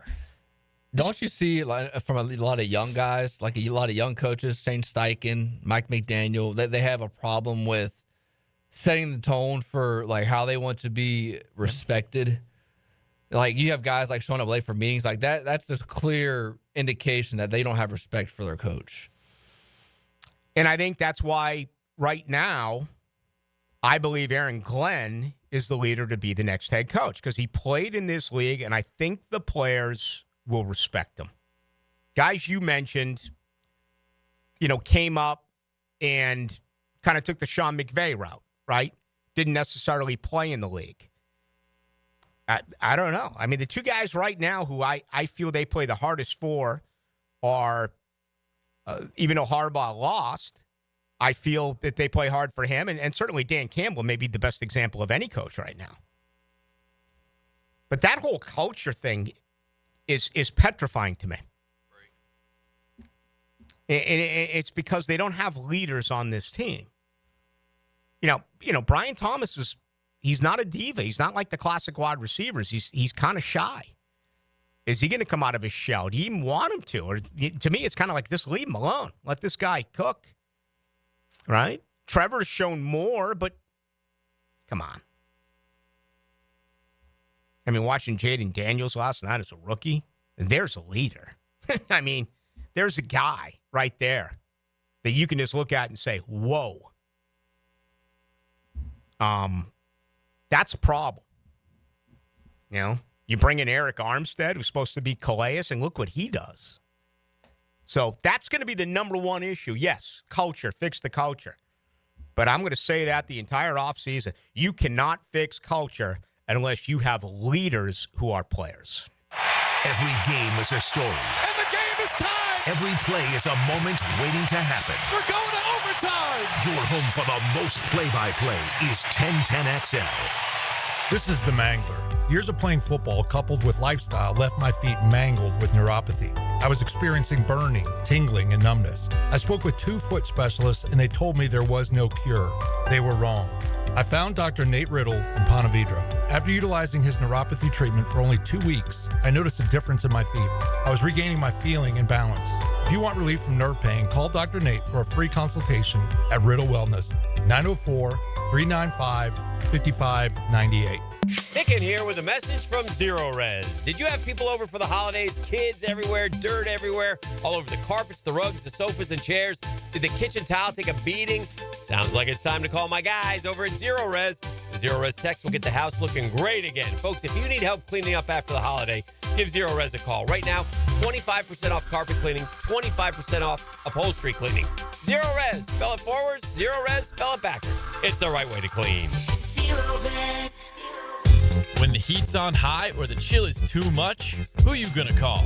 Don't you see from a lot of young guys, like a lot of young coaches, Shane Steichen, Mike McDaniel, that they have a problem with setting the tone for like how they want to be respected? Like you have guys like showing up late for meetings like that. That's just clear indication that they don't have respect for their coach. And I think that's why right now I believe Aaron Glenn is the leader to be the next head coach because he played in this league, and I think the players will respect him. Guys you mentioned, came up and kind of took the Sean McVay route, right? Didn't necessarily play in the league. I don't know. I mean, the two guys right now who I feel they play the hardest for are, even though Harbaugh lost, I feel that they play hard for him. And certainly Dan Campbell may be the best example of any coach right now. But that whole culture thing is petrifying to me. And it's because they don't have leaders on this team. Brian Thomas he's not a diva. He's not like the classic wide receivers. He's kind of shy. Is he going to come out of his shell? Do you even want him to? Or to me, it's kind of like, just leave him alone. Let this guy cook. Right? Trevor's shown more, but come on. I mean, watching Jaden Daniels last night as a rookie, and there's a leader. I mean, there's a guy right there that you can just look at and say, whoa. That's a problem. You bring in Eric Armstead, who's supposed to be Calais, and look what he does. So that's going to be the number one issue. Yes, culture, fix the culture. But I'm going to say that the entire offseason, you cannot fix culture unless you have leaders who are players. Every game is a story. And the game is tied. Every play is a moment waiting to happen. We're going to overtime. Your home for the most play-by-play is 1010XL. This is the Mangler. Years of playing football coupled with lifestyle left my feet mangled with neuropathy. I was experiencing burning, tingling, and numbness. I spoke with 2 foot specialists, and they told me there was no cure. They were wrong. I found Dr. Nate Riddle in Ponte Vedra. After utilizing his neuropathy treatment for only 2 weeks, I noticed a difference in my feet. I was regaining my feeling and balance. If you want relief from nerve pain, call Dr. Nate for a free consultation at Riddle Wellness, 904-395-5598. Nick in here with a message from Zero Res. Did you have people over for the holidays? Kids everywhere, dirt everywhere, all over the carpets, the rugs, the sofas, and chairs. Did the kitchen towel take a beating? Sounds like it's time to call my guys over at Zero Res. The Zero Res techs will get the house looking great again. Folks, if you need help cleaning up after the holiday, give Zero Res a call. Right now, 25% off carpet cleaning, 25% off upholstery cleaning. Zero Res. Spell it forwards. Zero Res. Spell it backwards. It's the right way to clean. Zero Res. When the heat's on high or the chill is too much, who you gonna call?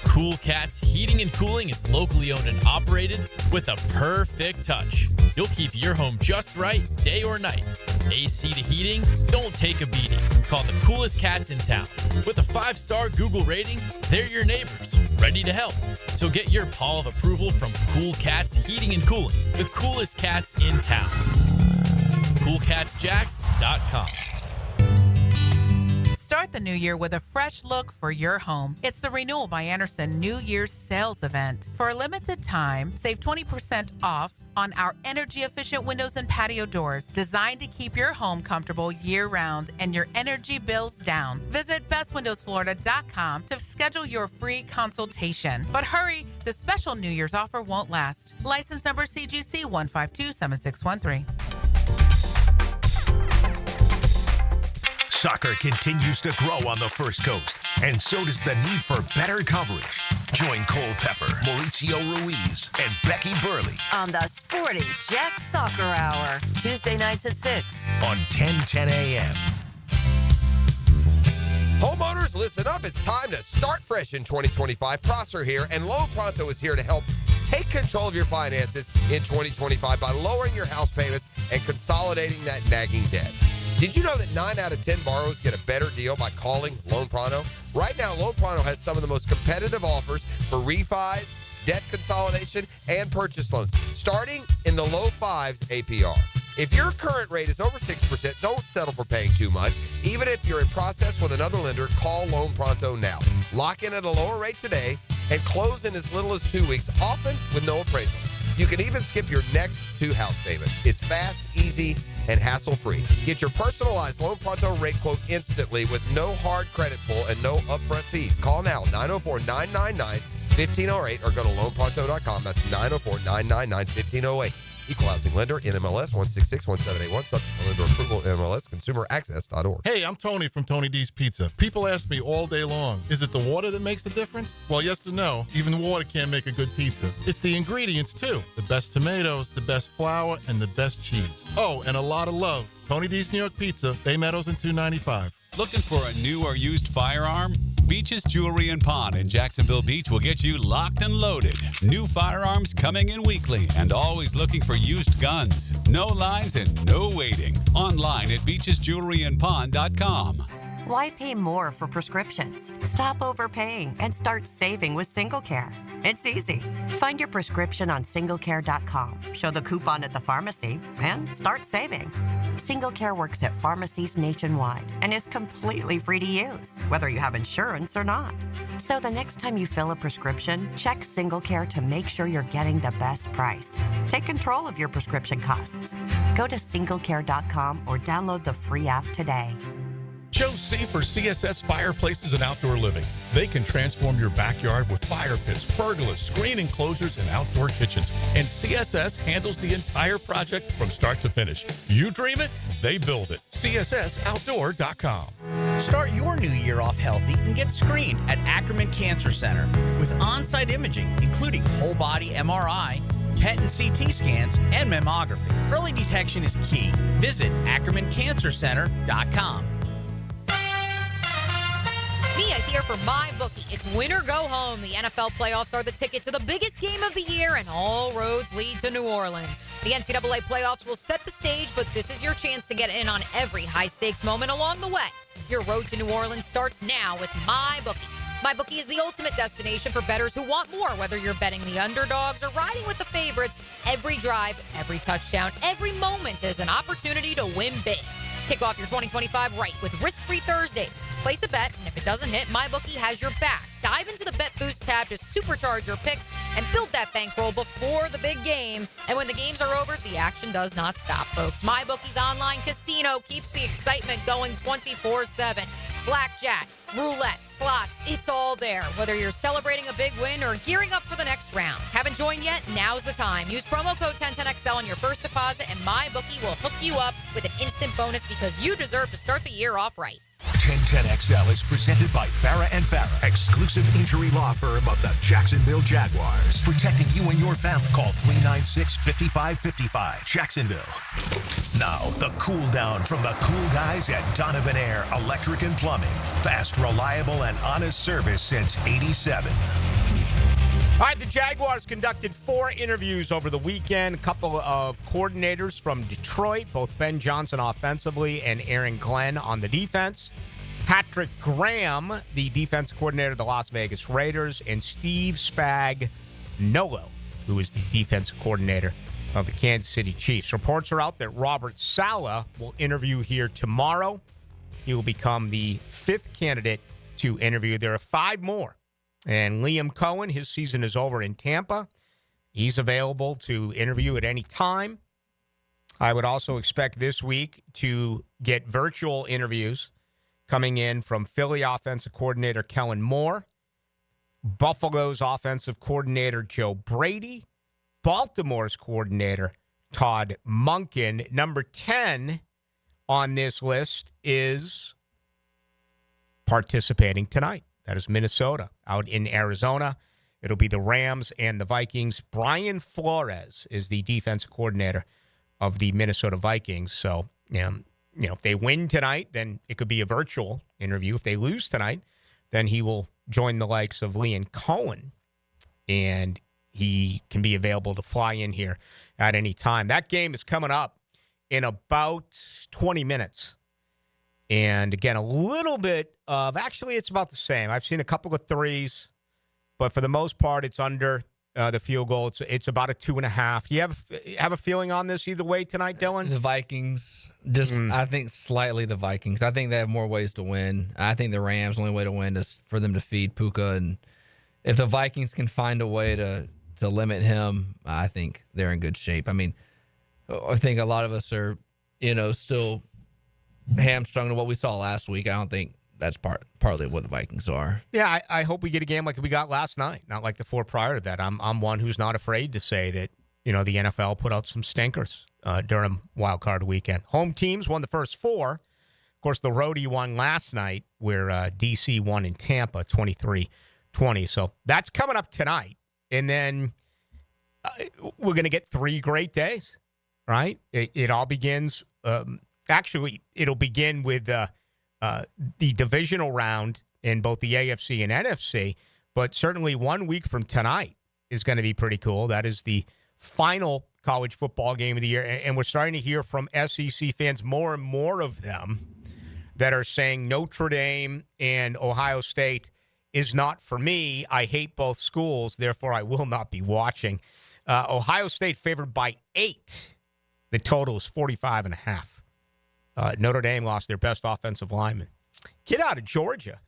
Cool Cats Heating and Cooling is locally owned and operated with a perfect touch. You'll keep your home just right, day or night. AC to heating, don't take a beating. Call the coolest cats in town. With a 5-star Google rating, they're your neighbors. ready to help. So get your paw of approval from Cool Cats Heating and Cooling, the coolest cats in town. CoolCatsJax.com. Start the new year with a fresh look for your home. It's the Renewal by Andersen New Year's sales event. For a limited time, save 20% off on our energy-efficient windows and patio doors designed to keep your home comfortable year-round and your energy bills down. Visit bestwindowsflorida.com to schedule your free consultation. But hurry, the special New Year's offer won't last. License number CGC 1527613. Soccer continues to grow on the First Coast, and so does the need for better coverage. Join Cole Pepper, Mauricio Ruiz, and Becky Burley on the Sporting Jack Soccer Hour, Tuesday nights at 6 on 1010 a.m. Homeowners, listen up. It's time to start fresh in 2025. Prosser here, and Loan Pronto is here to help take control of your finances in 2025 by lowering your house payments and consolidating that nagging debt. Did you know that 9 out of 10 borrowers get a better deal by calling Loan Pronto? Right now, Loan Pronto has some of the most competitive offers for refis, debt consolidation, and purchase loans, starting in the low 5s APR. If your current rate is over 6%, don't settle for paying too much. Even if you're in process with another lender, call Loan Pronto now. Lock in at a lower rate today and close in as little as 2 weeks, often with no appraisal. You can even skip your next 2 house payments. It's fast, easy, and hassle-free. Get your personalized Loan Pronto rate quote instantly with no hard credit pull and no upfront fees. Call now, 904-999-1508, or go to loanpronto.com. That's 904-999-1508. Equal housing lender, NMLS 1661781, subject to lender approval, NMLS, consumeraccess.org. Hey, I'm Tony from Tony D's Pizza. People ask me all day long, is it the water that makes the difference? Well, yes and no. Even water can't make a good pizza. It's the ingredients, too. The best tomatoes, the best flour, and the best cheese. Oh, and a lot of love. Tony D's New York Pizza, Bay Meadows and 295. Looking for a new or used firearm? Beach's Jewelry and Pawn in Jacksonville Beach will get you locked and loaded. New firearms coming in weekly and always looking for used guns. No lines and no waiting. Online at beachesjewelryandpawn.com. Why pay more for prescriptions? Stop overpaying and start saving with SingleCare. It's easy. Find your prescription on singlecare.com, show the coupon at the pharmacy, and start saving. SingleCare works at pharmacies nationwide and is completely free to use, whether you have insurance or not. So the next time you fill a prescription, check SingleCare to make sure you're getting the best price. Take control of your prescription costs. Go to singlecare.com or download the free app today. Chose C for CSS Fireplaces and Outdoor Living. They can transform your backyard with fire pits, pergolas, screen enclosures, and outdoor kitchens. And CSS handles the entire project from start to finish. You dream it, they build it. CSSOutdoor.com. Start your new year off healthy and get screened at Ackerman Cancer Center with on-site imaging, including whole body MRI, PET and CT scans, and mammography. Early detection is key. Visit AckermanCancerCenter.com. Mia here for MyBookie. It's win or go home. The NFL playoffs are the ticket to the biggest game of the year, and all roads lead to New Orleans. The NCAA playoffs will set the stage, but this is your chance to get in on every high-stakes moment along the way. Your road to New Orleans starts now with MyBookie. MyBookie is the ultimate destination for bettors who want more, whether you're betting the underdogs or riding with the favorites. Every drive, every touchdown, every moment is an opportunity to win big. Kick off your 2025 right with risk-free Thursdays. Place a bet, and if it doesn't hit, MyBookie has your back. Dive into the Bet Boost tab to supercharge your picks and build that bankroll before the big game. And when the games are over, the action does not stop, folks. MyBookie's online casino keeps the excitement going 24/7. Blackjack, roulette, slots, it's all there. Whether you're celebrating a big win or gearing up for the next round. Haven't joined yet? Now's the time. Use promo code 1010XL on your first deposit, and MyBookie will hook you up with an instant bonus because you deserve to start the year off right. 1010XL is presented by Farah & Farah, exclusive injury law firm of the Jacksonville Jaguars. Protecting you and your family. Call 396-5555. Jacksonville. Now, the cool down from the cool guys at Donovan Air Electric and Plumbing. Fast, reliable, and honest service since '87. All right, the Jaguars conducted 4 interviews over the weekend. A couple of coordinators from Detroit, both Ben Johnson offensively and Aaron Glenn on the defense. Patrick Graham, the defense coordinator of the Las Vegas Raiders, and Steve Spagnuolo, who is the defense coordinator of the Kansas City Chiefs. Reports are out that Robert Saleh will interview here tomorrow. He will become the 5th candidate to interview. There are 5 more. And Liam Cohen, his season is over in Tampa. He's available to interview at any time. I would also expect this week to get virtual interviews coming in from Philly offensive coordinator Kellen Moore, Buffalo's offensive coordinator Joe Brady, Baltimore's coordinator Todd Monken. Number 10 on this list is participating tonight. That is Minnesota out in Arizona. It'll be the Rams and the Vikings. Brian Flores is the defensive coordinator of the Minnesota Vikings. So, if they win tonight, then it could be a virtual interview. If they lose tonight, then he will join the likes of Liam Cohen, and he can be available to fly in here at any time. That game is coming up in about 20 minutes. And again, a little bit of, actually, it's about the same. I've seen a couple of threes, but for the most part, it's under the field goal. It's about a 2.5. You have a feeling on this either way tonight, Dylan? The Vikings, I think slightly the Vikings. I think they have more ways to win. I think the Rams' only way to win is for them to feed Puka. And if the Vikings can find a way to limit him, I think they're in good shape. I mean, I think a lot of us are, still hamstrung to what we saw last week. I don't think that's partly what the Vikings are. Yeah, I hope we get a game like we got last night, not like the 4 prior to that. I'm one who's not afraid to say that, the NFL put out some stinkers during Wild Card Weekend. Home teams won the first 4. Of course, the roadie won last night, where D.C. won in Tampa 23-20. So that's coming up tonight. And then we're going to get 3 great days, right? It all begins actually, it'll begin with the divisional round in both the AFC and NFC, but certainly 1 week from tonight is going to be pretty cool. That is the final college football game of the year, and we're starting to hear from SEC fans, more and more of them, that are saying Notre Dame and Ohio State is not for me. I hate both schools, therefore I will not be watching. Ohio State favored by 8. The total is 45.5. Notre Dame lost their best offensive lineman. Kid out of Georgia,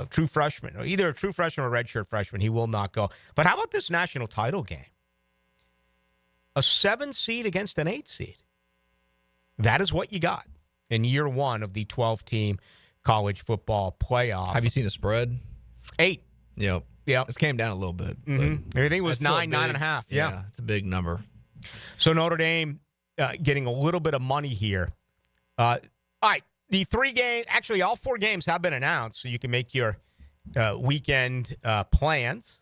true freshman, or either a true freshman or redshirt freshman. He will not go. But how about this national title game? A 7 seed against an 8 seed. That is what you got in year 1 of the 12-team college football playoff. Have you seen the spread? 8. Yep. It came down a little bit. Everything was 9.5. Yeah, it's a big number. So Notre Dame getting a little bit of money here. All right, the 3 games, actually all 4 games have been announced, so you can make your weekend plans,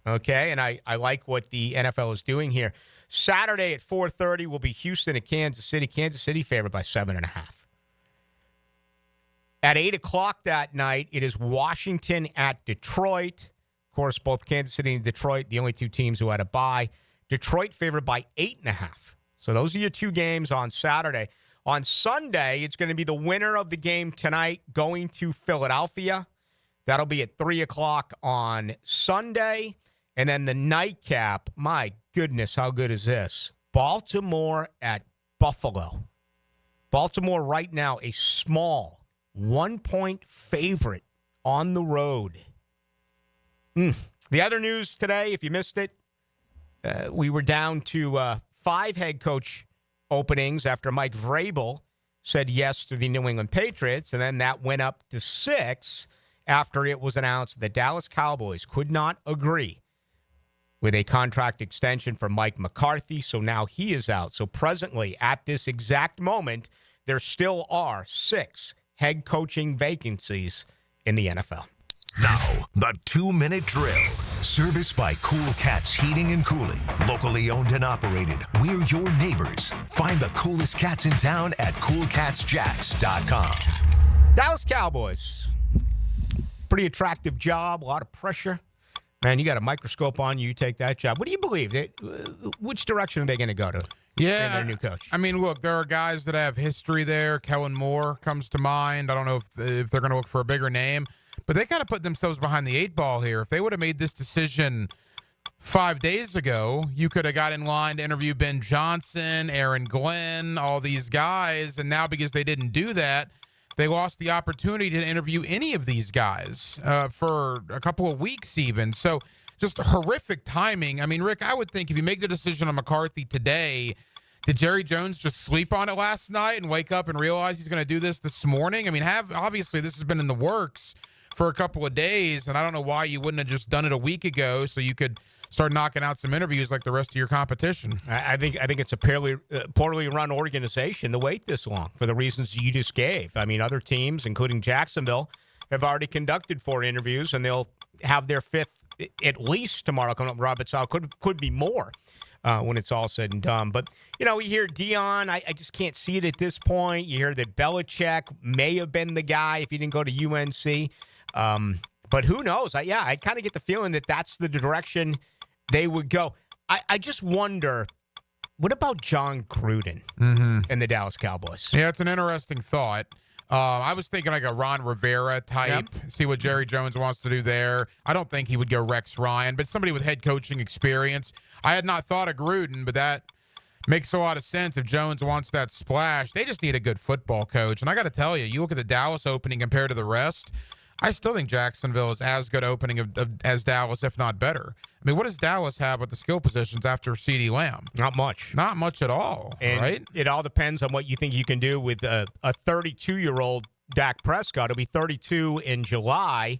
okay? And I like what the NFL is doing here. Saturday at 4:30 will be Houston at Kansas City. Kansas City favored by 7.5. At 8 o'clock that night, it is Washington at Detroit. Of course, both Kansas City and Detroit, the only 2 teams who had a bye. Detroit favored by 8.5. So those are your 2 games on Saturday. On Sunday, it's going to be the winner of the game tonight going to Philadelphia. That'll be at 3 o'clock on Sunday. And then the nightcap, my goodness, how good is this? Baltimore at Buffalo. Baltimore right now a small 1-point favorite on the road. The other news today, if you missed it, we were down to 5 head coach openings after Mike Vrabel said yes to the New England Patriots, and then that went up to 6 after it was announced the Dallas Cowboys could not agree with a contract extension for Mike McCarthy, so now he is out. So presently, at this exact moment, there still are 6 head coaching vacancies in the NFL. Now, the 2-minute drill. Serviced by Cool Cats Heating and Cooling. Locally owned and operated. We're your neighbors. Find the coolest cats in town at coolcatsjacks.com. Dallas Cowboys. Pretty attractive job. A lot of pressure. Man, you got a microscope on you. You take that job. What do you believe? Which direction are they going to go to? and their new coach. I mean, look, there are guys that have history there. Kellen Moore comes to mind. I don't know if they're going to look for a bigger name, but they kind of put themselves behind the 8 ball here. If they would have made this decision 5 days ago, you could have got in line to interview Ben Johnson, Aaron Glenn, all these guys, and now because they didn't do that, they lost the opportunity to interview any of these guys for a couple of weeks even. So just horrific timing. I mean, Rick, I would think if you make the decision on McCarthy today, did Jerry Jones just sleep on it last night and wake up and realize he's going to do this morning? I mean, obviously this has been in the works for a couple of days, and I don't know why you wouldn't have just done it a week ago so you could start knocking out some interviews like the rest of your competition. I think it's a poorly run organization to wait this long for the reasons you just gave. I mean, other teams, including Jacksonville, have already conducted 4 interviews, and they'll have their 5th at least tomorrow coming up. Robert Sala could be more when it's all said and done. But, you know, we hear Dion. I just can't see it at this point. You hear that Belichick may have been the guy if he didn't go to UNC. But who knows? I kind of get the feeling that that's the direction they would go. I just wonder, what about John Gruden and the Dallas Cowboys? Yeah, it's an interesting thought. I was thinking like a Ron Rivera type, see what Jerry Jones wants to do there. I don't think he would go Rex Ryan, but somebody with head coaching experience. I had not thought of Gruden, but that makes a lot of sense if Jones wants that splash. They just need a good football coach. And I got to tell you, you look at the Dallas opening compared to the rest, I still think Jacksonville is as good opening as Dallas, if not better. I mean, what does Dallas have with the skill positions after CeeDee Lamb? Not much. Not much at all, and right? It all depends on what you think you can do with a 32-year-old Dak Prescott. He'll be 32 in July,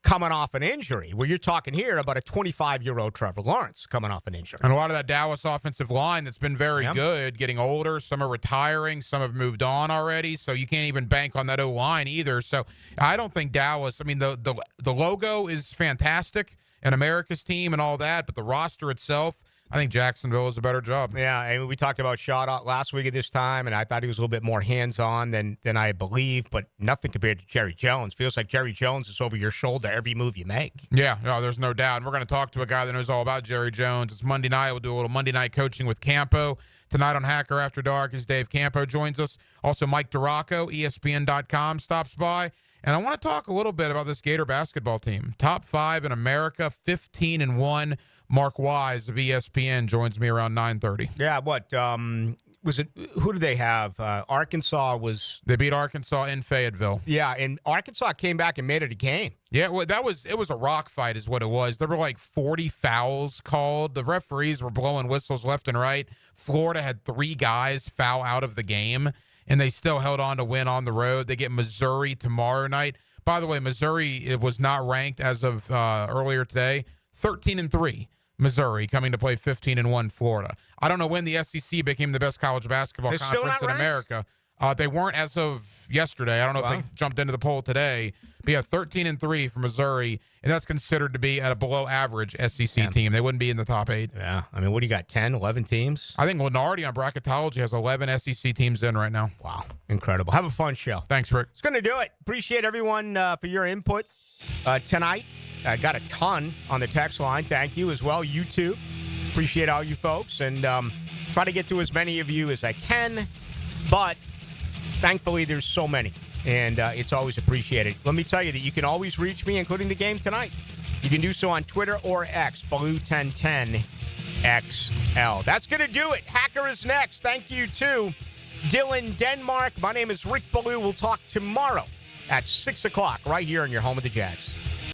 coming off an injury. Where you're talking here about a 25-year-old Trevor Lawrence coming off an injury. And a lot of that Dallas offensive line that's been very good, getting older. Some are retiring. Some have moved on already. So you can't even bank on that O-line either. So I don't think Dallas, I mean, the logo is fantastic, and America's team and all that, but the roster itself, I think Jacksonville is a better job. Yeah, and we talked about Shaw last week at this time, and I thought he was a little bit more hands-on than I believe, but nothing compared to Jerry Jones. Feels like Jerry Jones is over your shoulder every move you make. Yeah, no, there's no doubt. And we're going to talk to a guy that knows all about Jerry Jones. It's Monday night. We'll do a little Monday night coaching with Campo. Tonight on Hacker After Dark is Dave Campo joins us. Also, Mike DiRocco, ESPN.com, stops by. And I want to talk a little bit about this Gator basketball team. Top 5 in America, 15-1. Mark Wise of ESPN joins me around 9:30. Yeah, what was it? Who did they have? Arkansas was. They beat Arkansas in Fayetteville. Yeah, and Arkansas came back and made it a game. Yeah, well, it was a rock fight is what it was. There were like 40 fouls called. The referees were blowing whistles left and right. Florida had 3 guys foul out of the game, and they still held on to win on the road. They get Missouri tomorrow night. By the way, Missouri, it was not ranked as of earlier today. 13-3. Missouri coming to play 15-1 Florida. I don't know when the SEC became the best college basketball conference in America. They weren't as of yesterday. I don't know if they jumped into the poll today. But yeah, 13-3 for Missouri, and that's considered to be at a below average SEC team. They wouldn't be in the top 8. Yeah. I mean, what do you got, 10, 11 teams? I think Lenardi on Bracketology has 11 SEC teams in right now. Wow. Incredible. Have a fun show. Thanks, Rick. It's going to do it. Appreciate everyone for your input tonight. I got a ton on the text line. Thank you as well. YouTube. Appreciate all you folks. And try to get to as many of you as I can. But thankfully, there's so many. And it's always appreciated. Let me tell you that you can always reach me, including the game tonight. You can do so on Twitter or X, Ballou1010XL. That's going to do it. Hacker is next. Thank you to Dylan Denmark. My name is Rick Ballou. We'll talk tomorrow at 6 o'clock right here in your home of the Jags.